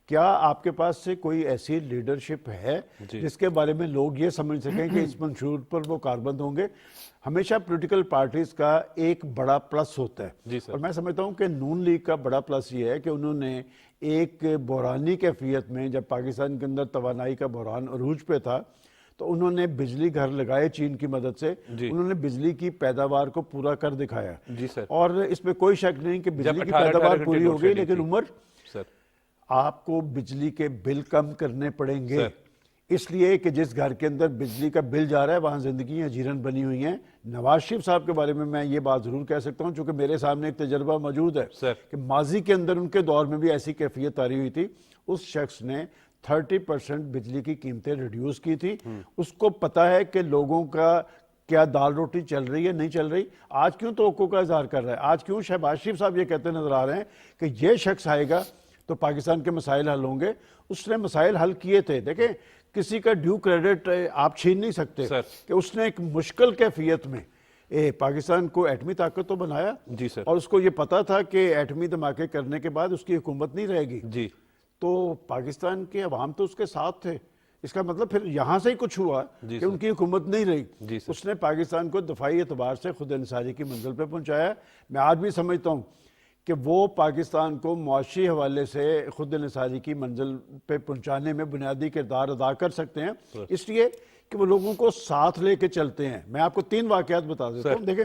کیا آپ کے پاس سے کوئی ایسی لیڈرشپ ہے جس کے بارے میں لوگ یہ سمجھ سکیں کہ اس منشور پر وہ کاربند ہوں گے؟ ہمیشہ پولیٹیکل پارٹیز کا ایک بڑا پلس ہوتا ہے اور میں سمجھتا ہوں کہ نون لیگ کا بڑا پلس یہ ہے کہ انہوں نے ایک بحرانی کیفیت میں، جب پاکستان کے اندر توانائی کا بحران عروج پہ تھا، تو انہوں نے بجلی گھر لگائے چین کی مدد سے، انہوں نے بجلی کی پیداوار کو پورا کر دکھایا اور اس میں کوئی شک نہیں کہ بجلی کی پیداوار پوری ہو گئی، لیکن عمر آپ کو بجلی کے بل کم کرنے پڑیں گے، اس لیے کہ جس گھر کے اندر بجلی کا بل جا رہا ہے وہاں زندگیاں جیرن بنی ہوئی ہیں۔ نواز شریف صاحب کے بارے میں میں یہ بات ضرور کہہ سکتا ہوں چونکہ میرے سامنے ایک تجربہ موجود ہے کہ ماضی کے اندر ان کے دور میں بھی ایسی کیفیت آ رہی ہوئی تھی، اس شخص نے 30% بجلی کی قیمتیں ریڈیوس کی تھی، اس کو پتا ہے کہ لوگوں کا کیا دال روٹی چل رہی ہے نہیں چل رہی۔ آج کیوں توقع کا اظہار کر رہا ہے؟ آج کیوں شہباز شریف صاحب یہ کہتے نظر آ رہے ہیں کہ یہ شخص آئے گا تو پاکستان کے مسائل حل ہوں گے؟ اس نے مسائل حل کیے تھے۔ دیکھیں کسی کا ڈیو کریڈٹ آپ چھین نہیں سکتے کہ اس نے ایک مشکل کیفیت میں پاکستان کو ایٹمی طاقت تو بنایا اور اس کو یہ پتا تھا کہ ایٹمی دھماکے کرنے کے بعد اس کی حکومت نہیں رہے گی، تو پاکستان کے عوام تو اس کے ساتھ تھے۔ اس کا مطلب پھر یہاں سے ہی کچھ ہوا کہ ان کی حکومت نہیں رہی، اس نے پاکستان کو دفاعی اعتبار سے خود انحصاری کی منزل پہ پہنچایا۔ میں آج بھی سمجھتا ہوں کہ وہ پاکستان کو معاشی حوالے سے خود انحصاری کی منزل پہ پہنچانے میں بنیادی کردار ادا کر سکتے ہیں، اس لیے کہ وہ لوگوں کو ساتھ لے کے چلتے ہیں۔ میں آپ کو 3 واقعات بتا دیتا ہوں۔ دیکھیں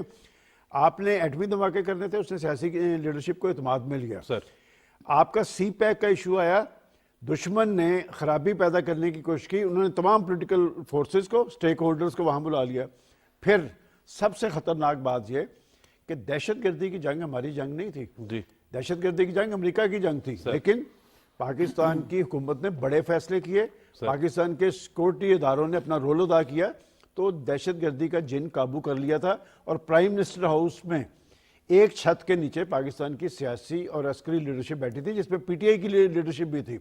آپ نے ایٹمی دھماکے کرنے تھے، اس نے سیاسی لیڈرشپ کو اعتماد میں لیا۔ آپ کا سی پیک کا ایشو آیا، دشمن نے خرابی پیدا کرنے کی کوشش کی، انہوں نے تمام پولیٹیکل فورسز کو، سٹیک ہولڈرز کو وہاں بلا لیا۔ پھر سب سے خطرناک بات یہ کہ دہشت گردی کی جنگ ہماری جنگ نہیں تھی، دہشت گردی کی جنگ امریکہ کی جنگ تھی، لیکن پاکستان کی حکومت نے بڑے فیصلے کیے، پاکستان کے سیکورٹی اداروں نے اپنا رول ادا کیا، تو دہشت گردی کا جن قابو کر لیا تھا۔ اور پرائم منسٹر ہاؤس میں ایک چھت کے نیچے پاکستان کی سیاسی اور عسکری لیڈرشپ بیٹھی تھی، جس پہ پی ٹی آئی کی لیڈرشپ بھی تھی۔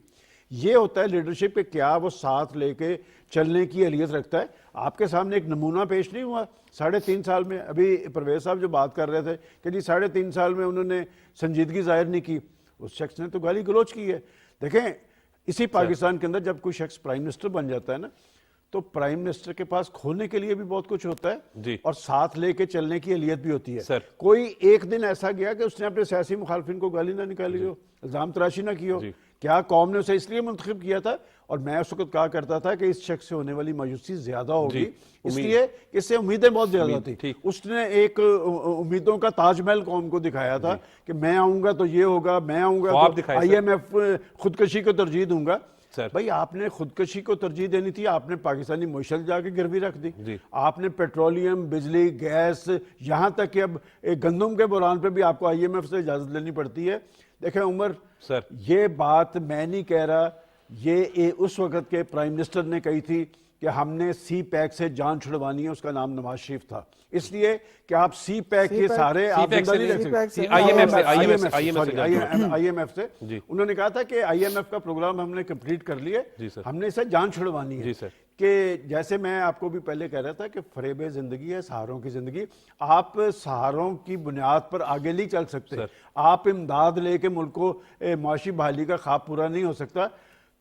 یہ ہوتا ہے لیڈرشپ کہ کیا وہ ساتھ لے کے چلنے کی اہلیت رکھتا ہے۔ آپ کے سامنے ایک نمونہ پیش نہیں ہوا 3.5 سال میں؟ ابھی پرویز صاحب جو بات کر رہے تھے کہ جی 3.5 سال میں انہوں نے سنجیدگی ظاہر نہیں کی، اس شخص نے تو گالی گلوچ کی ہے۔ دیکھیں اسی پاکستان کے اندر جب کوئی شخص پرائم منسٹر بن جاتا ہے نا، تو پرائم منسٹر کے پاس کھونے کے لیے بھی بہت کچھ ہوتا ہے اور ساتھ لے کے چلنے کی اہلیت بھی ہوتی ہے۔ کوئی ایک دن ایسا گیا کہ اس نے اپنے سیاسی مخالفین کو گالی نہ نکالی ہو، الزام تراشی نہ کی ہو؟ کیا قوم نے اسے اس لیے منتخب کیا تھا؟ اور میں اس وقت کہا کرتا تھا کہ اس شخص سے ہونے والی مایوسی زیادہ ہوگی، اس لیے کہ اس سے امیدیں بہت زیادہ تھی۔ اس نے ایک امیدوں کا تاج محل قوم کو دکھایا تھا کہ میں آؤں گا تو یہ ہوگا، میں آؤں گا تو آئی ایم ایف خودکشی کو ترجیح دوں گا۔ بھائی آپ نے خودکشی کو ترجیح دینی تھی، آپ نے پاکستانی معیشت جا کے گروی رکھ دی، آپ نے پیٹرولیم، بجلی، گیس، یہاں تک کہ اب گندم کے بحران پہ بھی آپ کو آئی ایم ایف سے اجازت لینی پڑتی ہے۔ دیکھیں عمر، یہ بات میں نہیں کہہ رہا، یہ اس وقت کے پرائم منسٹر نے کہی تھی کہ ہم نے سی پیک سے جان چھڑوانی ہے، اس کا نام نواز شریف تھا۔ اس لیے کہ آپ سی پیک کے سارے آپ زندہ نہیں رکھ سکتے، آئی ایم ایف سے انہوں نے کہا تھا کہ آئی ایم ایف کا پروگرام ہم نے کمپلیٹ کر لیا، ہم نے اسے جان چھڑوانی ہے۔ کہ جیسے میں آپ کو بھی پہلے کہہ رہا تھا کہ فریب زندگی ہے سہاروں کی زندگی، آپ سہاروں کی بنیاد پر آگے نہیں چل سکتے، آپ امداد لے کے ملک کو معاشی بحالی کا خواب پورا نہیں ہو سکتا۔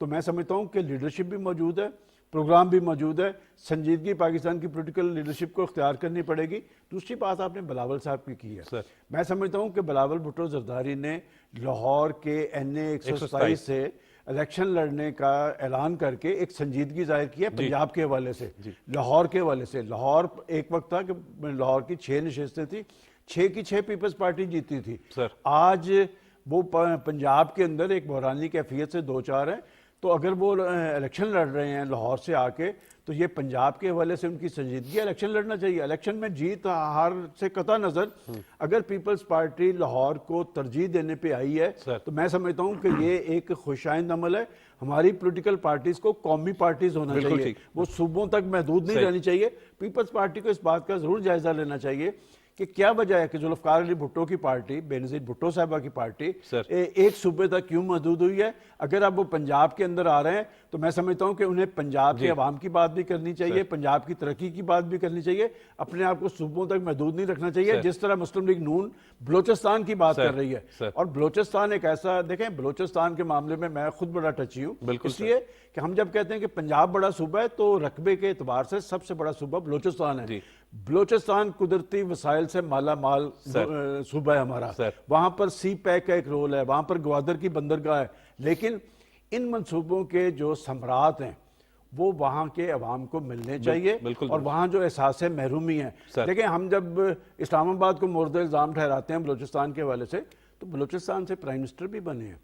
تو میں سمجھتا ہوں کہ لیڈرشپ بھی موجود ہے، پروگرام بھی موجود ہے، سنجیدگی پاکستان کی پولیٹیکل لیڈرشپ کو اختیار کرنی پڑے گی۔ دوسری بات آپ نے بلاول صاحب کی ہے، میں سمجھتا ہوں کہ بلاول بھٹو زرداری نے لاہور کے این اے 127 سے الیکشن لڑنے کا اعلان کر کے ایک سنجیدگی ظاہر کی ہے پنجاب کے حوالے سے، لاہور کے حوالے سے۔ لاہور ایک وقت تھا کہ لاہور کی 6 نشستیں تھیں، 6 کی 6 پیپلز پارٹی جیتی تھی۔ آج وہ پنجاب کے اندر ایک بحرانی کیفیت سے 2-4 ہیں، تو اگر وہ الیکشن لڑ رہے ہیں لاہور سے آ کے، تو یہ پنجاب کے حوالے سے ان کی سنجیدگی، الیکشن لڑنا چاہیے۔ الیکشن میں جیت ہار سے قطع نظر اگر پیپلز پارٹی لاہور کو ترجیح دینے پہ آئی ہے تو میں سمجھتا ہوں کہ یہ ایک خوشائند عمل ہے۔ ہماری پولیٹیکل پارٹیز کو قومی پارٹیز ہونا چاہیے، وہ صوبوں تک محدود نہیں رہنی چاہیے۔ پیپلز پارٹی کو اس بات کا ضرور جائزہ لینا چاہیے کہ کیا وجہ ہے کہ ذوالفقار علی بھٹو کی پارٹی، بینظیر بھٹو صاحبہ کی پارٹی ایک صوبے تک کیوں محدود ہوئی ہے؟ اگر اب وہ پنجاب کے اندر آ رہے ہیں تو میں سمجھتا ہوں کہ انہیں پنجاب کے عوام کی بات بھی کرنی چاہیے، پنجاب کی ترقی کی بات بھی کرنی چاہیے، اپنے آپ کو صوبوں تک محدود نہیں رکھنا چاہیے جس طرح مسلم لیگ نون بلوچستان کی بات کر رہی ہے۔ اور بلوچستان ایک ایسا، دیکھیں بلوچستان کے معاملے میں میں خود بڑا ٹچی ہوں، اس لیے کہ ہم جب کہتے ہیں کہ پنجاب بڑا صوبہ ہے تو رقبے کے اعتبار سے سب سے بڑا صوبہ بلوچستان ہے۔ بلوچستان قدرتی وسائل سے مالا مال صوبہ ہے ہمارا، وہاں پر سی پیک کا ایک رول ہے، وہاں پر گوادر کی بندرگاہ ہے، لیکن ان منصوبوں کے جو ثمرات ہیں وہ وہاں کے عوام کو ملنے چاہیے، اور وہاں جو احساس محرومی ہے، دیکھیں ہم جب اسلام آباد کو مورد الزام ٹھہراتے ہیں بلوچستان کے حوالے سے، تو بلوچستان سے پرائم منسٹر بھی بنے ہیں،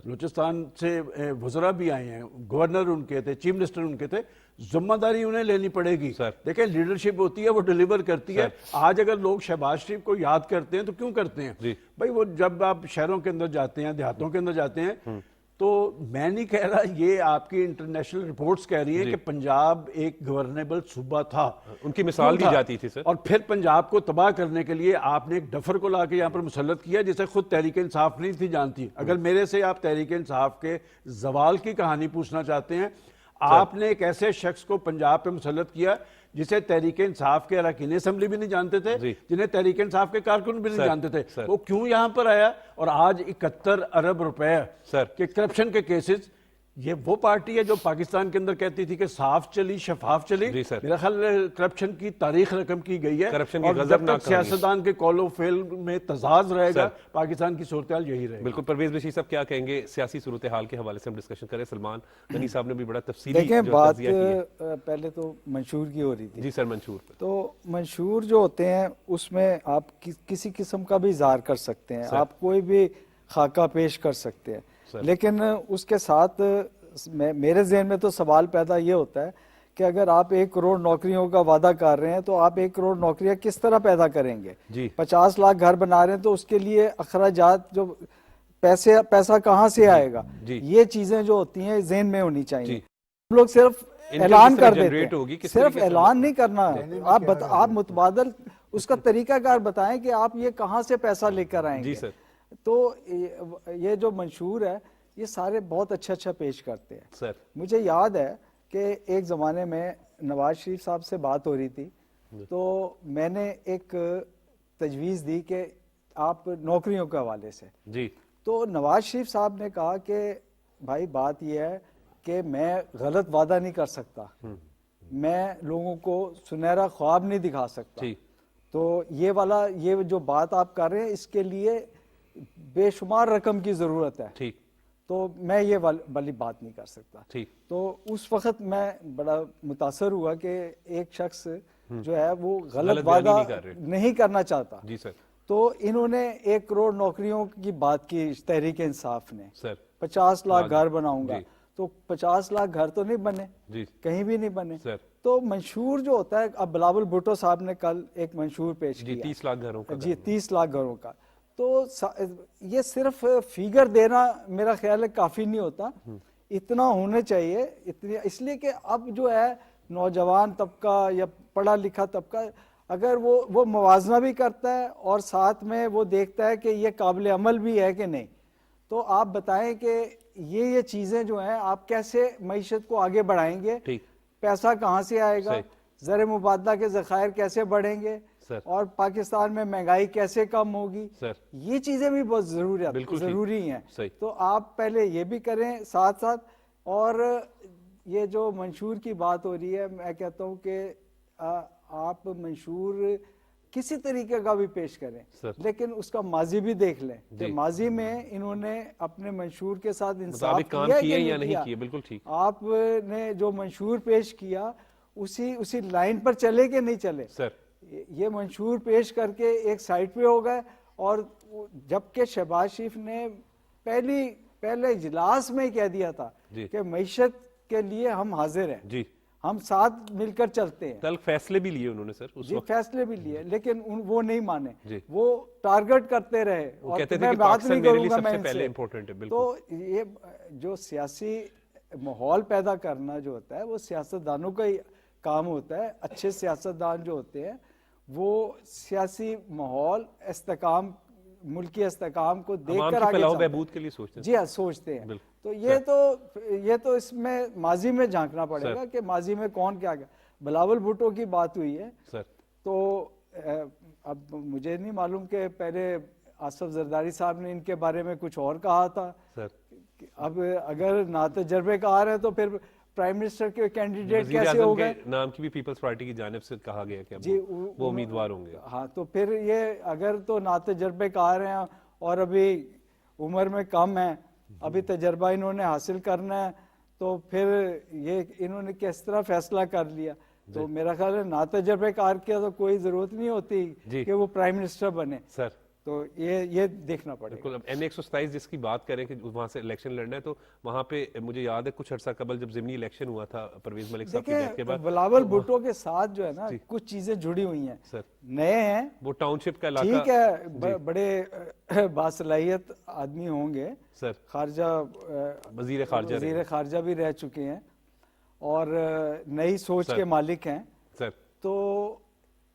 بلوچستان سے وزراء بھی آئے ہیں، گورنر ان کے تھے، چیف منسٹر ان کے تھے، ذمہ داری انہیں لینی پڑے گی۔ دیکھیں لیڈرشپ ہوتی ہے وہ ڈیلیور کرتی ہے۔ آج اگر لوگ شہباز شریف کو یاد کرتے ہیں تو کیوں کرتے ہیں بھائی؟ وہ جب آپ شہروں کے اندر جاتے ہیں، دیہاتوں کے اندر جاتے ہیں، تو میں نہیں کہہ رہا، یہ آپ کی انٹرنیشنل رپورٹس کہہ رہی ہیں کہ پنجاب ایک گورنیبل صوبہ تھا،
ان کی مثال دی جاتی تھی سر،
اور پھر پنجاب کو تباہ کرنے کے لیے آپ نے ایک ڈفر کو لا کے یہاں پر مسلط کیا جسے خود تحریک انصاف نہیں تھی جانتی۔ اگر میرے سے آپ تحریک انصاف کے زوال کی کہانی پوچھنا چاہتے ہیں، آپ نے ایک ایسے شخص کو پنجاب پہ مسلط کیا جسے تحریک انصاف کے اراکین اسمبلی بھی نہیں جانتے تھے، جنہیں تحریک انصاف کے کارکن بھی نہیں جانتے تھے، وہ کیوں یہاں پر آیا؟ اور آج 71 ارب روپے کے کرپشن کے کیسز، یہ وہ پارٹی ہے جو پاکستان کے اندر کہتی تھی کہ صاف چلی، شفاف چلی۔ میرا خیال کرپشن کی تاریخ رقم کی گئی ہے، اور جب تک سیاستدان کے قول و فعل میں تضاد رہے گا پاکستان کی صورتحال یہی رہے گی۔
بالکل، پرویز بشیر صاحب کیا کہیں گے سیاسی صورتحال کے حوالے سے؟ ہم ڈسکشن کریں، سلمان غنی صاحب نے بھی بڑا تفصیلی
دیکھیں بات پہلے تو منشور کی ہو رہی تھی۔
جی سر، منشور
تو منشور جو ہوتے ہیں اس میں آپ کسی قسم کا بھی اظہار کر سکتے ہیں، آپ کوئی بھی خاکہ پیش کر سکتے ہیں، لیکن اس کے ساتھ میرے ذہن میں تو سوال پیدا یہ ہوتا ہے کہ اگر آپ 1 کروڑ نوکریوں کا وعدہ کر رہے ہیں تو آپ 1 کروڑ نوکریاں کس طرح پیدا کریں گے؟ 50 لاکھ گھر بنا رہے ہیں تو اس کے لیے اخراجات، جو پیسہ کہاں سے آئے گا؟ یہ چیزیں جو ہوتی ہیں ذہن میں ہونی چاہیے۔ ہم لوگ صرف اعلان کر دیتے ہیں، صرف اعلان نہیں کرنا، آپ متبادل اس کا طریقہ کار بتائیں کہ آپ یہ کہاں سے پیسہ لے کر آئیں گے۔ تو یہ جو منشور ہے یہ سارے بہت اچھا پیش کرتے ہیں۔ مجھے یاد ہے کہ ایک زمانے میں نواز شریف صاحب سے بات ہو رہی تھی، تو میں نے ایک تجویز دی کہ آپ نوکریوں کے حوالے سے، تو نواز شریف صاحب نے کہا کہ بھائی بات یہ ہے کہ میں غلط وعدہ نہیں کر سکتا، میں لوگوں کو سنہرا خواب نہیں دکھا سکتا، تو یہ جو بات آپ کر رہے ہیں اس کے لیے بے شمار رقم کی ضرورت ہے، تو میں یہ والی بات نہیں کر سکتا۔ تو اس وقت میں بڑا متاثر ہوا کہ ایک شخص جو ہے وہ غلط وعدہ نہیں کرنا چاہتا، تو انہوں نے 1 کروڑ نوکریوں کی بات کی تحریک انصاف نے، 50 لاکھ گھر بناؤں گا، تو 50 لاکھ گھر تو نہیں بنے، کہیں بھی نہیں بنے۔ تو منشور جو ہوتا ہے، اب بلاول بھٹو صاحب نے کل ایک منشور پیش کیا
30 لاکھ گھروں کا،
30 لاکھ گھروں کا، تو یہ صرف فیگر دینا میرا خیال ہے کافی نہیں ہوتا، اتنا ہونے چاہیے، اس لیے کہ اب جو ہے نوجوان طبقہ یا پڑھا لکھا طبقہ اگر وہ موازنہ بھی کرتا ہے اور ساتھ میں وہ دیکھتا ہے کہ یہ قابل عمل بھی ہے کہ نہیں، تو آپ بتائیں کہ یہ چیزیں جو ہیں آپ کیسے معیشت کو آگے بڑھائیں گے؟ پیسہ کہاں سے آئے گا؟ زر مبادلہ کے ذخائر کیسے بڑھیں گے؟ اور پاکستان میں مہنگائی کیسے کم ہوگی؟ یہ چیزیں بھی بہت ضروری ہیں، تو آپ پہلے یہ بھی کریں ساتھ ساتھ۔ اور یہ جو منشور کی بات ہو رہی ہے، میں کہتا ہوں کہ آپ منشور کسی طریقے کا بھی پیش کریں، لیکن اس کا ماضی بھی دیکھ لیں کہ ماضی میں انہوں نے اپنے منشور کے ساتھ انصاف کیا یا نہیں کیا۔
بالکل ٹھیک، آپ
نے جو منشور پیش کیا اسی لائن پر چلے کہ نہیں چلے؟ یہ منشور پیش کر کے ایک سائٹ پہ ہو گئے، اور جبکہ شہباز شریف نے پہلے اجلاس میں کہہ دیا تھا کہ معیشت کے لیے ہم حاضر ہیں، ہم ساتھ مل کر چلتے ہیں،
فیصلے بھی لیے انہوں نے سر،
جی فیصلے بھی لیے، لیکن وہ نہیں مانے، وہ ٹارگٹ کرتے رہے،
اور کہتے تھے کہ پاکستان میرے لیے سب سے پہلے امپورٹنٹ ہے۔
تو یہ جو سیاسی ماحول پیدا کرنا جو ہوتا ہے وہ سیاستدانوں کا ہی کام ہوتا ہے، اچھے سیاستدان جو ہوتے ہیں وہ سیاسی ماحول استحکام ملکی استحکام کو دیکھ
عوام
کر
کی
آگے
فلاح و
چلتے ہیں.
بہبود کے لیے سوچتے ہیں.
جی ہاں سوچتے ہیں. تو یہ تو اس میں ماضی میں جھانکنا پڑے گا کہ ماضی میں کون کیا گیا. بلاول بھٹو کی بات ہوئی ہے
سر,
تو اب مجھے نہیں معلوم کہ پہلے آصف زرداری صاحب نے ان کے بارے میں کچھ اور کہا تھا.
سر
اب اگر ناتجربے کار ہے تو پھر پرائم منسٹر کے کینڈیڈیٹ
وزیر
کیسے
اعظم
ہو
کے
گئے؟
نام کی بھی پیپلز پارٹی کی جانب سے کہا گیا کہ
جی
وہ امیدوار ہوں گے.
ہاں تو پھر یہ اگر تو ناتجربے کار ہیں اور ابھی عمر میں کم ہیں, ابھی تجربہ انہوں نے حاصل کرنا ہے, تو پھر یہ انہوں نے کس طرح فیصلہ کر لیا؟ تو میرا خیال ہے ناتجربے کار کی تو کوئی ضرورت نہیں ہوتی کہ وہ پرائم منسٹر بنے.
سر
تو یہ دیکھنا پڑے گا.
بالکل. اب N127 جس کی بات کریں کہ وہاں سے الیکشن لڑنا ہے, تو وہاں پہ مجھے یاد ہے کچھ عرصہ قبل جب ضمنی الیکشن ہوا تھا پرویز ملک صاحب کی ڈیتھ کے بعد,
بلاول بھٹو کے ساتھ جو ہے نا کچھ چیزیں جڑی ہوئی ہیں,
سر
نئے ہیں,
وہ ٹاؤن شپ کا علاقہ,
ٹھیک ہے, بڑے باصلاحیت آدمی ہوں گے,
سر
خارجہ
وزیر
خارجہ بھی رہ چکے ہیں اور نئی سوچ کے مالک ہیں.
سر
تو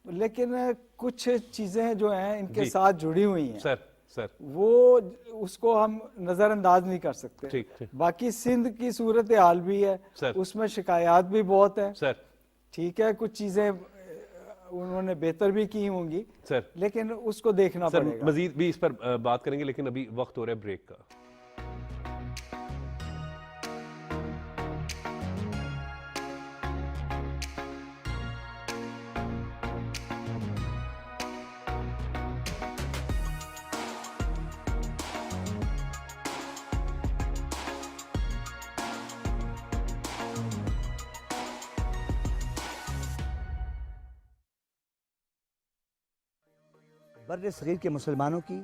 لیکن کچھ چیزیں جو ہیں ان کے ساتھ جڑی ہوئی ہیں,
سر
وہ اس کو ہم نظر انداز نہیں کر سکتے.
ٹھیک.
باقی سندھ کی صورتحال بھی ہے, اس میں شکایات بھی بہت ہیں.
سر
ٹھیک ہے, کچھ چیزیں انہوں نے بہتر بھی کی ہوں گی,
سر
لیکن اس کو دیکھنا پڑے گا.
مزید بھی اس پر بات کریں گے, لیکن ابھی وقت ہو رہا ہے بریک کا.
بر صغیر کے مسلمانوں کی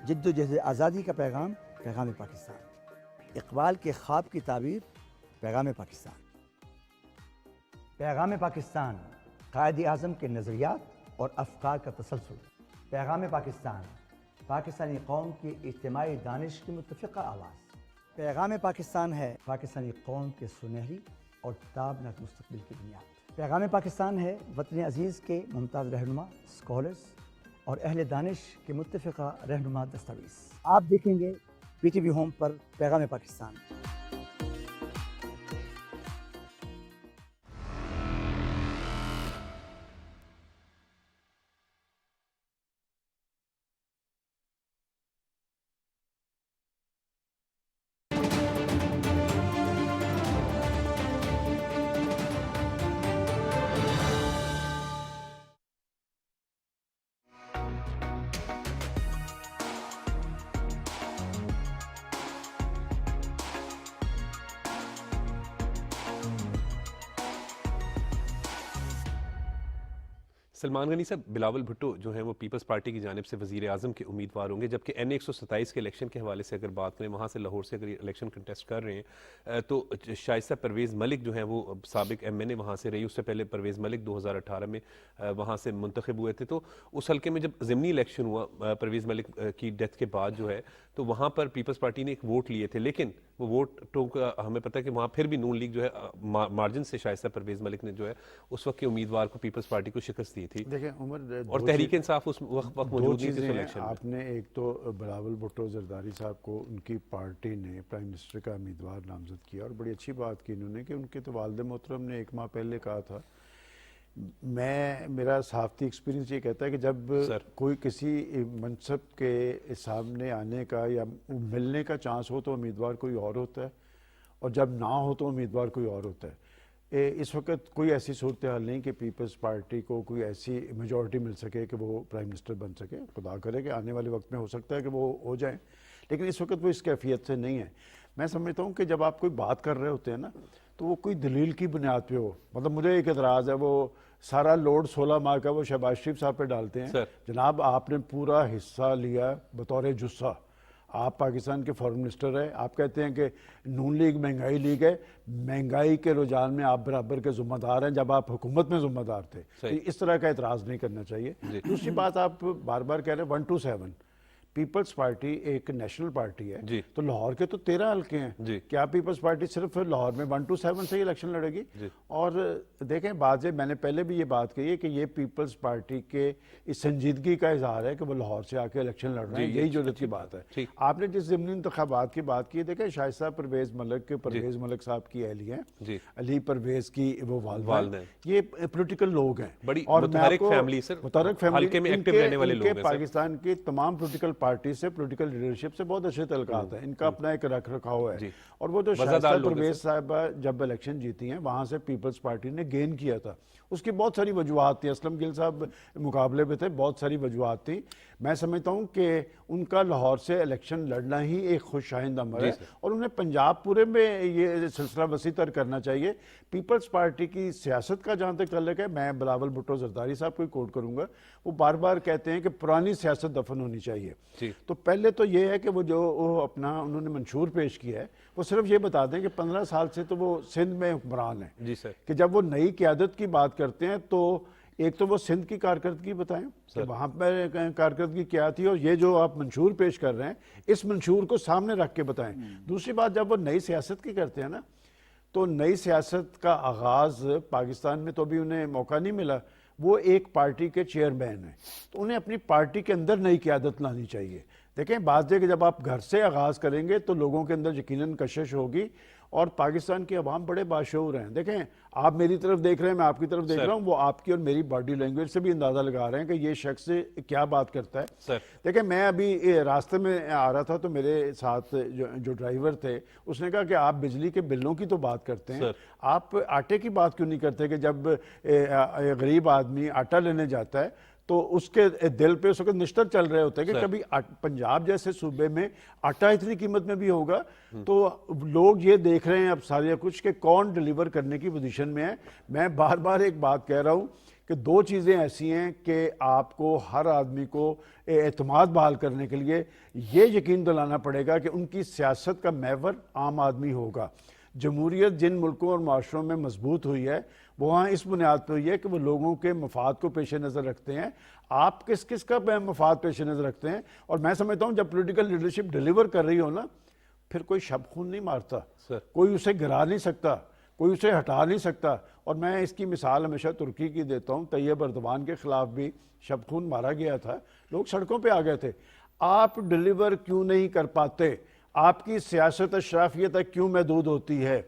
جد و جہد آزادی کا پیغام, پیغام پاکستان. اقبال کے خواب کی تعبیر, پیغام پاکستان. پیغام پاکستان قائد اعظم کے نظریات اور افکار کا تسلسل. پیغام پاکستان پاکستانی قوم کی اجتماعی دانش کی متفقہ آواز. پیغام پاکستان ہے پاکستانی قوم کے سنہری اور تابناک مستقبل کی بنیاد. پیغام پاکستان ہے وطن عزیز کے ممتاز رہنما, اسکالرز اور اہل دانش کے متفقہ رہنما دستاویز. آپ دیکھیں گے پی ٹی وی ہوم پر پیغام پاکستان.
سلمان غنی صاحب, بلاول بھٹو جو ہیں وہ پیپلز پارٹی کی جانب سے وزیر اعظم کے امیدوار ہوں گے, جبکہ N127 کے الیکشن کے حوالے سے اگر بات کریں, وہاں سے لاہور سے اگر الیکشن کنٹیسٹ کر رہے ہیں, تو شائستہ پرویز ملک جو ہیں وہ سابق MNA وہاں سے رہی. اس سے پہلے پرویز ملک 2018 میں وہاں سے منتخب ہوئے تھے. تو اس حلقے میں جب ضمنی الیکشن ہوا پرویز ملک کی ڈیتھ کے بعد جو ہے, تو وہاں پر پیپلز پارٹی نے ایک ووٹ لیے تھے, لیکن وہ ووٹوں کا ہمیں پتہ ہے کہ وہاں پھر بھی نون لیگ جو ہے مارجن سے شائستہ پرویز ملک نے جو ہے اس وقت کے امیدوار کو پیپلز پارٹی کو شکست دی تھی.
دیکھیں عمر,
اور تحریک انصاف اس وقت موجود نہیں تھی الیکشن میں.
آپ نے ایک تو بلاول بھٹو زرداری صاحب کو ان کی پارٹی نے پرائم منسٹر کا امیدوار نامزد کیا, اور بڑی اچھی بات کی انہوں نے کہ ان کے تو والد محترم نے 1 ماہ پہلے کہا تھا. میرا صحافتی ایکسپیرینس یہ کہتا ہے کہ جب کوئی کسی منصب کے سامنے آنے کا یا ملنے کا چانس ہو تو امیدوار کوئی اور ہوتا ہے, اور جب نہ ہو تو امیدوار کوئی اور ہوتا ہے. اس وقت کوئی ایسی صورتحال نہیں کہ پیپلز پارٹی کو کوئی ایسی میجورٹی مل سکے کہ وہ پرائم منسٹر بن سکے. خدا کرے کہ آنے والے وقت میں ہو سکتا ہے کہ وہ ہو جائیں, لیکن اس وقت وہ اس کیفیت سے نہیں ہے. میں سمجھتا ہوں کہ جب آپ کوئی بات کر رہے ہوتے ہیں نا, تو وہ کوئی دلیل کی بنیاد پہ ہو. مطلب مجھے ایک اعتراض ہے, وہ سارا لوڈ 16 ماہ کا وہ شہباز شریف صاحب پہ ڈالتے ہیں. جناب آپ نے پورا حصہ لیا بطور جثہ, آپ پاکستان کے فارن منسٹر ہیں, آپ کہتے ہیں کہ نون لیگ مہنگائی لیگ ہے, مہنگائی کے رجحان میں آپ برابر کے ذمہ دار ہیں جب آپ حکومت میں ذمہ دار تھے. اس طرح کا اعتراض نہیں کرنا چاہیے. دوسری بات, آپ بار بار کہہ رہے ہیں 1 to 7, پیپلز پارٹی ایک نیشنل پارٹی ہے
جی.
تو لاہور کے تو 13 حلقے ہیں.
جی.
کیا پیپلز پارٹی صرف لاہور میں 1 to 7 سے ہی الیکشن لڑے گی؟
جی.
اور دیکھیں بات میں نے پہلے بھی یہ بات کہی ہے کہ یہ پیپلز پارٹی کے اس سنجیدگی کا اظہار ہے کہ وہ لاہور سے آ کے الیکشن لڑ رہے ہیں. یہی ضرورت کی بات ہے. آپ نے جس ضمنی انتخابات کی بات کی، دیکھیں شائستہ پرویز ملک ملک صاحب کی اہلیہ ہیں، علی پرویز کی وہ والدہ، یہ پولیٹیکل لوگ ہیں اور
متحرک فیملی، متحرک
فیملی
میں ایکٹیو رہنے والے لوگ ہیں.
پاکستان کی تمام پولیٹیکل پارٹی سے، پولیٹیکل لیڈرشپ سے بہت اچھے تعلقات ہیں. ان کا اپنا ایک رکھ رکھاؤ ہے. اور وہ جو شائستہ پرویز صاحبہ جب الیکشن جیتی ہیں وہاں سے پیپلز پارٹی نے گین کیا تھا. اس کی بہت ساری وجوہات تھی. اسلم گل صاحب مقابلے پہ تھے، بہت ساری وجوہات تھی. میں سمجھتا ہوں کہ ان کا لاہور سے الیکشن لڑنا ہی ایک خوش آئند امر ہے اور انہیں پنجاب پورے میں یہ سلسلہ وسیع تر کرنا چاہیے. پیپلز پارٹی کی سیاست کا جہاں تک تعلق ہے، میں بلاول بھٹو زرداری صاحب کو کوٹ کروں گا. وہ بار بار کہتے ہیں کہ پرانی سیاست دفن ہونی چاہیے. تو پہلے تو یہ ہے کہ وہ جو اپنا انہوں نے منشور پیش کیا ہے وہ صرف یہ بتا دیں کہ 15 سال سے تو وہ سندھ میں حکمران ہیں. کہ جب وہ نئی قیادت کی بات کرتے ہیں تو ایک تو وہ سندھ کی کارکردگی بتائیں کہ وہاں پہ کارکردگی کیا تھی، اور یہ جو آپ منشور پیش کر رہے ہیں اس منشور کو سامنے رکھ کے بتائیں. دوسری بات، جب وہ نئی سیاست کی کرتے ہیں نا تو نئی سیاست کا آغاز پاکستان میں تو ابھی انہیں موقع نہیں ملا. وہ ایک پارٹی کے چیئرمین ہیں تو انہیں اپنی پارٹی کے اندر نئی قیادت لانی چاہیے. دیکھیں بات یہ کہ جب آپ گھر سے آغاز کریں گے تو لوگوں کے اندر یقیناً کشش ہوگی، اور پاکستان کی عوام بڑے باشعور ہیں. دیکھیں آپ میری طرف دیکھ رہے ہیں، میں آپ کی طرف دیکھ رہا ہوں، وہ آپ کی اور میری باڈی لینگویج سے بھی اندازہ لگا رہے ہیں کہ یہ شخص کیا بات کرتا ہے. دیکھیں میں ابھی راستے میں آ رہا تھا تو میرے ساتھ جو ڈرائیور تھے اس نے کہا کہ آپ بجلی کے بلوں کی تو بات کرتے ہیں، آپ آٹے کی بات کیوں نہیں کرتے کہ جب غریب آدمی آٹا لینے جاتا ہے تو اس کے دل پہ اس وقت نشتر چل رہے ہوتے ہیں کہ کبھی پنجاب جیسے صوبے میں آٹا اتنی قیمت میں بھی ہوگا. تو لوگ یہ دیکھ رہے ہیں اب سارے کچھ کہ کون ڈیلیور کرنے کی پوزیشن میں ہے. میں بار بار ایک بات کہہ رہا ہوں کہ دو چیزیں ایسی ہیں کہ آپ کو ہر آدمی کو اعتماد بحال کرنے کے لیے یہ یقین دلانا پڑے گا کہ ان کی سیاست کا محور عام آدمی ہوگا. جمہوریت جن ملکوں اور معاشروں میں مضبوط ہوئی ہے وہاں اس بنیاد پہ ہوئی ہے کہ وہ لوگوں کے مفاد کو پیش نظر رکھتے ہیں. آپ کس کس کا مفاد پیش نظر رکھتے ہیں؟ اور میں سمجھتا ہوں جب پولیٹیکل لیڈرشپ ڈیلیور کر رہی ہو نا پھر کوئی شب خون نہیں مارتا، کوئی اسے گرا نہیں سکتا، کوئی اسے ہٹا نہیں سکتا. اور میں اس کی مثال ہمیشہ ترکی کی دیتا ہوں. طیب اردوان کے خلاف بھی شب خون مارا گیا تھا، لوگ سڑکوں پہ آ گئے تھے. آپ ڈیلیور کیوں نہیں کر پاتے؟ آپ کی سیاست اشرافیہ تک کیوں محدود ہوتی ہے؟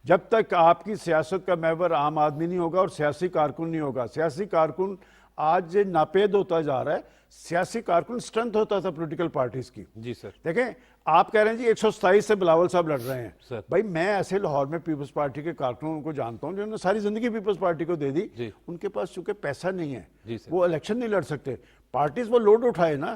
جب تک آپ کی سیاست کا محور عام آدمی نہیں ہوگا اور سیاسی کارکن نہیں ہوگا. سیاسی کارکن آج ناپید ہوتا جا رہا ہے. سیاسی کارکن سٹرنتھ ہوتا تھا پولیٹیکل پارٹیز کی.
جی سر.
دیکھیں آپ کہہ رہے ہیں جی 127 سے بلاول صاحب لڑ رہے ہیں. بھائی میں ایسے لاہور میں پیپلز پارٹی کے کارکنوں کو جانتا ہوں جنہوں نے ساری زندگی پیپلز پارٹی کو دے دی. ان کے پاس چونکہ پیسہ نہیں ہے وہ الیکشن نہیں لڑ سکتے. پارٹیز وہ لوڈ اٹھائے نا.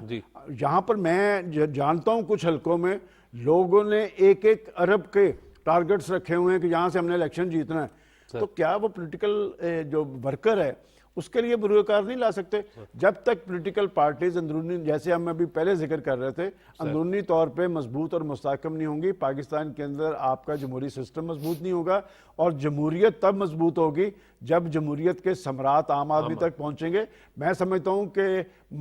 یہاں پر میں جانتا ہوں کچھ حلقوں میں لوگوں نے 1-1 ارب کے ٹارگٹس رکھے ہوئے ہیں کہ یہاں سے ہم نے الیکشن جیتنا ہے. تو کیا وہ پولیٹیکل جو ورکر ہے اس کے لیے بروکار نہیں لا سکتے؟ جب تک پولیٹیکل پارٹیز اندرونی، جیسے ہم ابھی پہلے ذکر کر رہے تھے، اندرونی طور پہ مضبوط اور مستحکم نہیں ہوں گی، پاکستان کے اندر آپ کا جمہوری سسٹم مضبوط نہیں ہوگا. اور جمہوریت تب مضبوط ہوگی جب جمہوریت کے ثمرات عام آدمی تک پہنچیں گے. میں سمجھتا ہوں کہ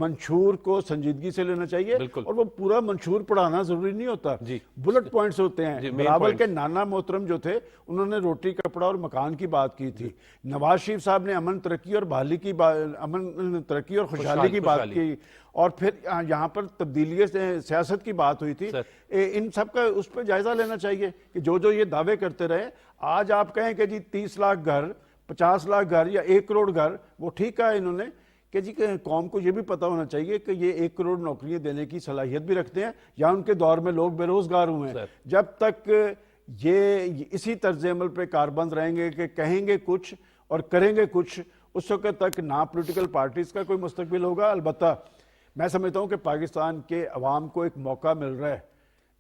منشور کو سنجیدگی سے لینا چاہیے اور وہ پورا منشور پڑھانا ضروری نہیں ہوتا، بلٹ پوائنٹس ہوتے ہیں. بلاول کے نانا محترم جو تھے انہوں نے روٹی کپڑا اور مکان کی بات کی تھی. نواز شریف صاحب نے امن ترقی اور بحالی کی امن ترقی اور خوشحالی کی بات کی. اور پھر یہاں پر تبدیلی سیاست کی بات ہوئی تھی. ان سب کا اس پہ جائزہ لینا چاہیے کہ جو یہ دعوے کرتے رہے. آج آپ کہیں کہ جی 30 لاکھ گھر، 50 لاکھ گھر یا 1 کروڑ گھر، وہ ٹھیک کہا انہوں نے کہ جی قوم کو یہ بھی پتہ ہونا چاہیے کہ یہ 1 کروڑ نوکریاں دینے کی صلاحیت بھی رکھتے ہیں یا ان کے دور میں لوگ بے روزگار ہوئے ہیں. جب تک یہ اسی طرز عمل پہ کاربند رہیں گے کہ کہیں گے کچھ اور کریں گے کچھ، اس وقت تک نہ پولیٹیکل پارٹیز کا کوئی مستقبل ہوگا. البتہ میں سمجھتا ہوں کہ پاکستان کے عوام کو ایک موقع مل رہا ہے.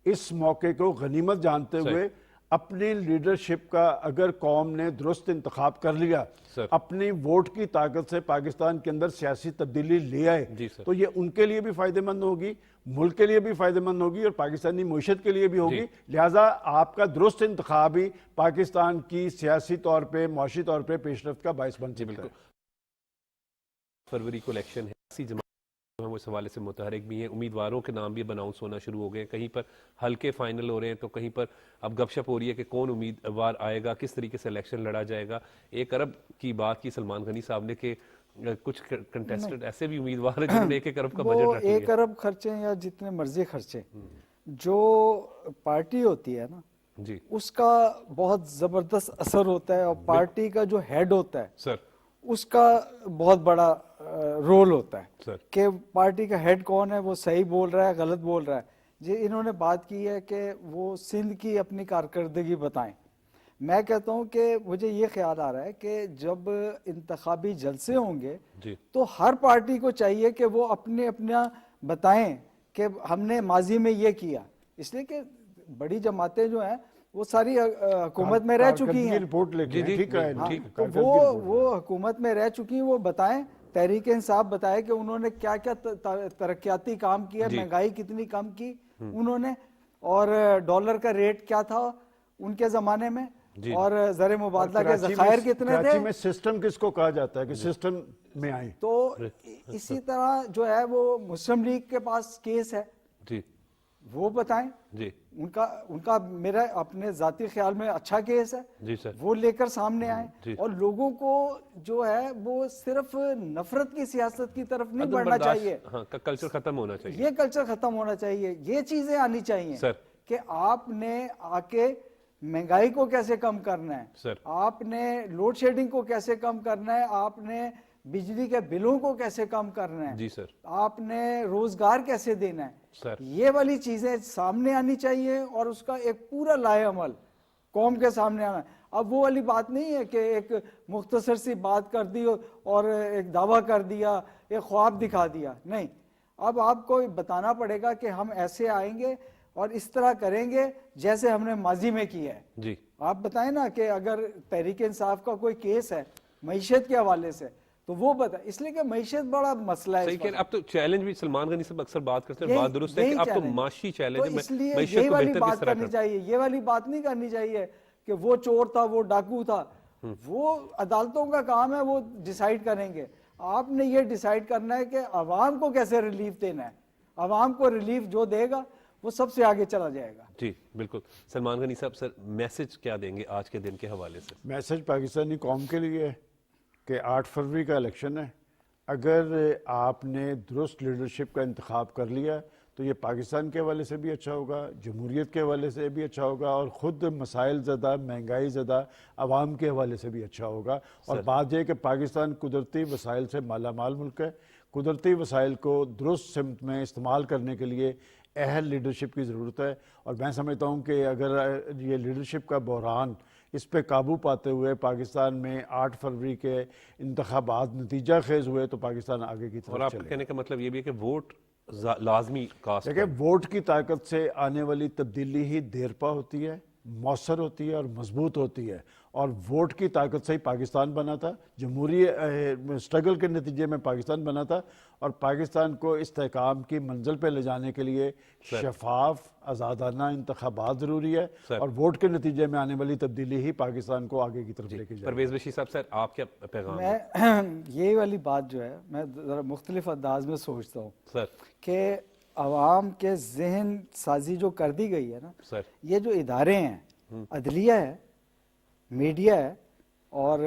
اس موقع کو غنیمت جانتے ہوئے اپنی لیڈرشپ کا اگر قوم نے درست انتخاب کر لیا، اپنی ووٹ کی طاقت سے پاکستان کے اندر سیاسی تبدیلی لے آئے تو یہ ان کے لیے بھی فائدہ مند ہوگی، ملک کے لیے بھی فائدہ مند ہوگی اور پاکستانی معیشت کے لیے بھی ہوگی. لہٰذا آپ کا درست انتخاب ہی پاکستان کی سیاسی طور پہ، معاشی طور پہ پیش رفت کا باعث بن سکتا ہے.
فروری کو الیکشن ہے. وہ اس حوالے سے متحرک بھی ہیں. امیدواروں کے نام بھی اب اناؤنس ہونا شروع ہو گئے ہیں, کہیں پر ہلکے فائنل ہو رہے ہیں تو کہیں پر اب گپ شپ ہو رہی ہے کہ کون امیدوار آئے گا, کس طریقے سے الیکشن لڑا جائے گا. 1 ارب کی بات کی سلمان غنی صاحب نے کہ کچھ کنٹیسٹنٹ ایسے بھی امیدوار ہیں جنہوں نے 1 ارب کا بجٹ رکھ لیا.
1 ارب خرچے یا جتنے مرضی خرچے, جو پارٹی ہوتی ہے نا
جی
اس کا بہت زبردست اثر ہوتا ہے, اور پارٹی کا جو ہیڈ ہوتا ہے
سر,
اس کا بہت بڑا رول ہوتا ہے
سر,
کہ پارٹی کا ہیڈ کون ہے, وہ صحیح بول رہا ہے غلط بول رہا ہے. جی انہوں نے بات کی ہے کہ وہ سندھ کی اپنی کارکردگی بتائیں. میں کہتا ہوں کہ مجھے یہ خیال آ رہا ہے کہ جب انتخابی جلسے ہوں گے
جی
تو ہر پارٹی کو چاہیے کہ وہ اپنا بتائیں کہ ہم نے ماضی میں یہ کیا, اس لیے کہ بڑی جماعتیں جو ہیں وہ ساری حکومت میں رہ چکی ہیں.
رپورٹ لے کے ٹھیک ہے,
تو وہ حکومت میں رہ چکی ہیں, وہ بتائیں. تحریک انصاف بتائے کہ انہوں نے کیا کیا ترقیاتی کام کیا, مہنگائی کتنی کم کی انہوں نے, اور ڈالر کا ریٹ کیا تھا ان کے زمانے میں, اور زر مبادلہ کے ذخائر کتنے تھے.
کراچی میں سسٹم کس کو کہا جاتا ہے کہ سسٹم میں آئیں.
تو اسی طرح جو ہے وہ مسلم لیگ کے پاس کیس ہے,
جی
وہ بتائیں.
جی
ان کا میرا اپنے ذاتی خیال میں اچھا کیس ہے,
جی سر,
وہ لے کر سامنے آئیں. اور لوگوں کو جو ہے وہ صرف نفرت کی سیاست کی طرف نہیں بڑھنا چاہیے,
کلچر ختم ہونا چاہیے.
یہ کلچر ختم ہونا چاہیے, یہ چیزیں آنی چاہیے
سر
کہ آپ نے آ کے مہنگائی کو کیسے کم کرنا ہے,
سر
آپ نے لوڈ شیڈنگ کو کیسے کم کرنا ہے, آپ نے بجلی کے بلوں کو کیسے کم کرنا ہے,
جی سر,
آپ نے روزگار کیسے دینا ہے,
سر
یہ والی چیزیں سامنے آنی چاہیے, اور اس کا ایک پورا لائحہ عمل قوم کے سامنے آنا ہے. اب وہ والی بات نہیں ہے کہ ایک مختصر سی بات کر دی اور ایک دعویٰ کر دیا, ایک خواب دکھا دیا, نہیں. اب آپ کو بتانا پڑے گا کہ ہم ایسے آئیں گے اور اس طرح کریں گے جیسے ہم نے ماضی میں کیا ہے.
جی
آپ بتائیں نا کہ اگر تحریک انصاف کا کوئی کیس ہے معیشت کے حوالے سے تو وہ بتائیں, اس لیے کہ معیشت بڑا مسئلہ ہے.
صحیح کہ اب تو چیلنج بھی سلمان غنی صاحب اکثر بات کرتے ہیں, بات درست ہے کہ اب تو معاشی چیلنج ہے,
اس لیے
معیشت
یہی
کو
والی
بہتر
بات
کس طرح
کرنی چاہیے, یہ والی بات نہیں کرنی چاہیے کہ وہ چور تھا, وہ ڈاکو تھا. وہ عدالتوں کا کام ہے, وہ ڈیسائیڈ کریں گے. آپ نے یہ ڈیسائیڈ کرنا ہے کہ عوام کو کیسے ریلیف دینا ہے, عوام کو ریلیف جو دے گا وہ سب سے آگے چلا جائے گا.
جی بالکل. سلمان غنی صاحب, سر میسج کیا دیں گے آج کے دن کے حوالے سے؟
میسج پاکستانی قوم کے لیے ہے کہ 8 فروری کا الیکشن ہے. اگر آپ نے درست لیڈرشپ کا انتخاب کر لیا تو یہ پاکستان کے حوالے سے بھی اچھا ہوگا, جمہوریت کے حوالے سے بھی اچھا ہوگا, اور خود مسائل زدہ, مہنگائی زدہ عوام کے حوالے سے بھی اچھا ہوگا. اور بات یہ کہ پاکستان قدرتی وسائل سے مالا مال ملک ہے. قدرتی وسائل کو درست سمت میں استعمال کرنے کے لیے اہل لیڈرشپ کی ضرورت ہے. اور میں سمجھتا ہوں کہ اگر یہ لیڈرشپ کا بحران, اس پہ قابو پاتے ہوئے پاکستان میں 8 فروری کے انتخابات نتیجہ خیز ہوئے تو پاکستان آگے کی طرف چلے.
اور آپ کہنے کا مطلب یہ بھی ہے کہ ووٹ لازمی کاسٹ ہے.
دیکھیں, ووٹ کی طاقت سے آنے والی تبدیلی ہی دیرپا ہوتی ہے, مؤثر ہوتی ہے اور مضبوط ہوتی ہے. اور ووٹ کی طاقت سے ہی پاکستان بنا تھا, جمہوری سٹرگل کے نتیجے میں پاکستان بنا تھا. اور پاکستان کو استحکام کی منزل پہ لے جانے کے لیے شفاف, آزادانہ انتخابات ضروری ہے, اور ووٹ کے نتیجے میں آنے والی تبدیلی ہی پاکستان کو آگے کی طرف لے کے جائے.
پرویز بشیر صاحب, سر آپ کیا پیغام ہے؟
میں یہ والی بات جو ہے میں ذرا مختلف انداز میں سوچتا ہوں
سر
کہ عوام کے ذہن سازی جو کر دی گئی ہے نا,
سر
یہ جو ادارے ہیں, عدلیہ ہے, میڈیا ہے, اور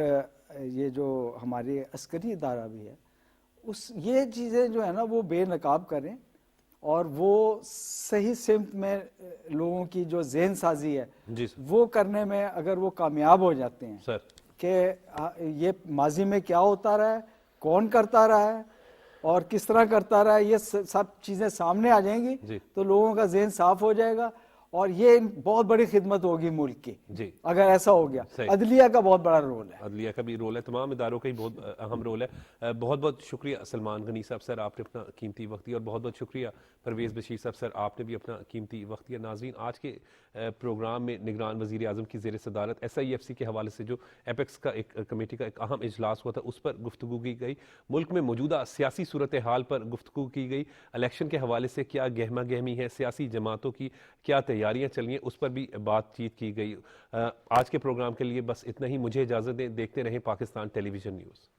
یہ جو ہماری عسکری ادارہ بھی ہے, یہ چیزیں جو ہے نا وہ بے نقاب کریں, اور وہ صحیح سمت میں لوگوں کی جو ذہن سازی ہے وہ کرنے میں اگر وہ کامیاب ہو جاتے ہیں
سر
کہ یہ ماضی میں کیا ہوتا رہا ہے, کون کرتا رہا ہے اور کس طرح کرتا رہا ہے, یہ سب چیزیں سامنے آ جائیں گی تو لوگوں کا ذہن صاف ہو جائے گا, اور یہ بہت بڑی خدمت ہوگی ملک کی اگر ایسا ہو گیا. عدلیہ کا بہت بڑا رول ہے,
عدلیہ کا بھی رول ہے, تمام اداروں کا ہی بہت اہم رول ہے. بہت بہت شکریہ سلمان غنی صاحب, سر آپ نے اپنا قیمتی وقت دیا, اور بہت بہت شکریہ پرویز بشیر صاحب, سر آپ نے بھی اپنا قیمتی وقت دیا. ناظرین, آج کے پروگرام میں نگران وزیر اعظم کی زیر صدارت SIFC کے حوالے سے جو ایپیکس کا ایک کمیٹی کا ایک اہم اجلاس ہوا تھا, اس پر گفتگو کی گئی. ملک میں موجودہ سیاسی صورتحال پر گفتگو کی گئی. الیکشن کے حوالے سے کیا گہما گہمی ہے, سیاسی جماعتوں کی کیا تیاریاں چل رہی ہیں, اس پر بھی بات چیت کی گئی. آج کے پروگرام کے لیے بس اتنا ہی. مجھے اجازت دیں, دیکھتے رہیں پاکستان ٹیلی ویژن نیوز.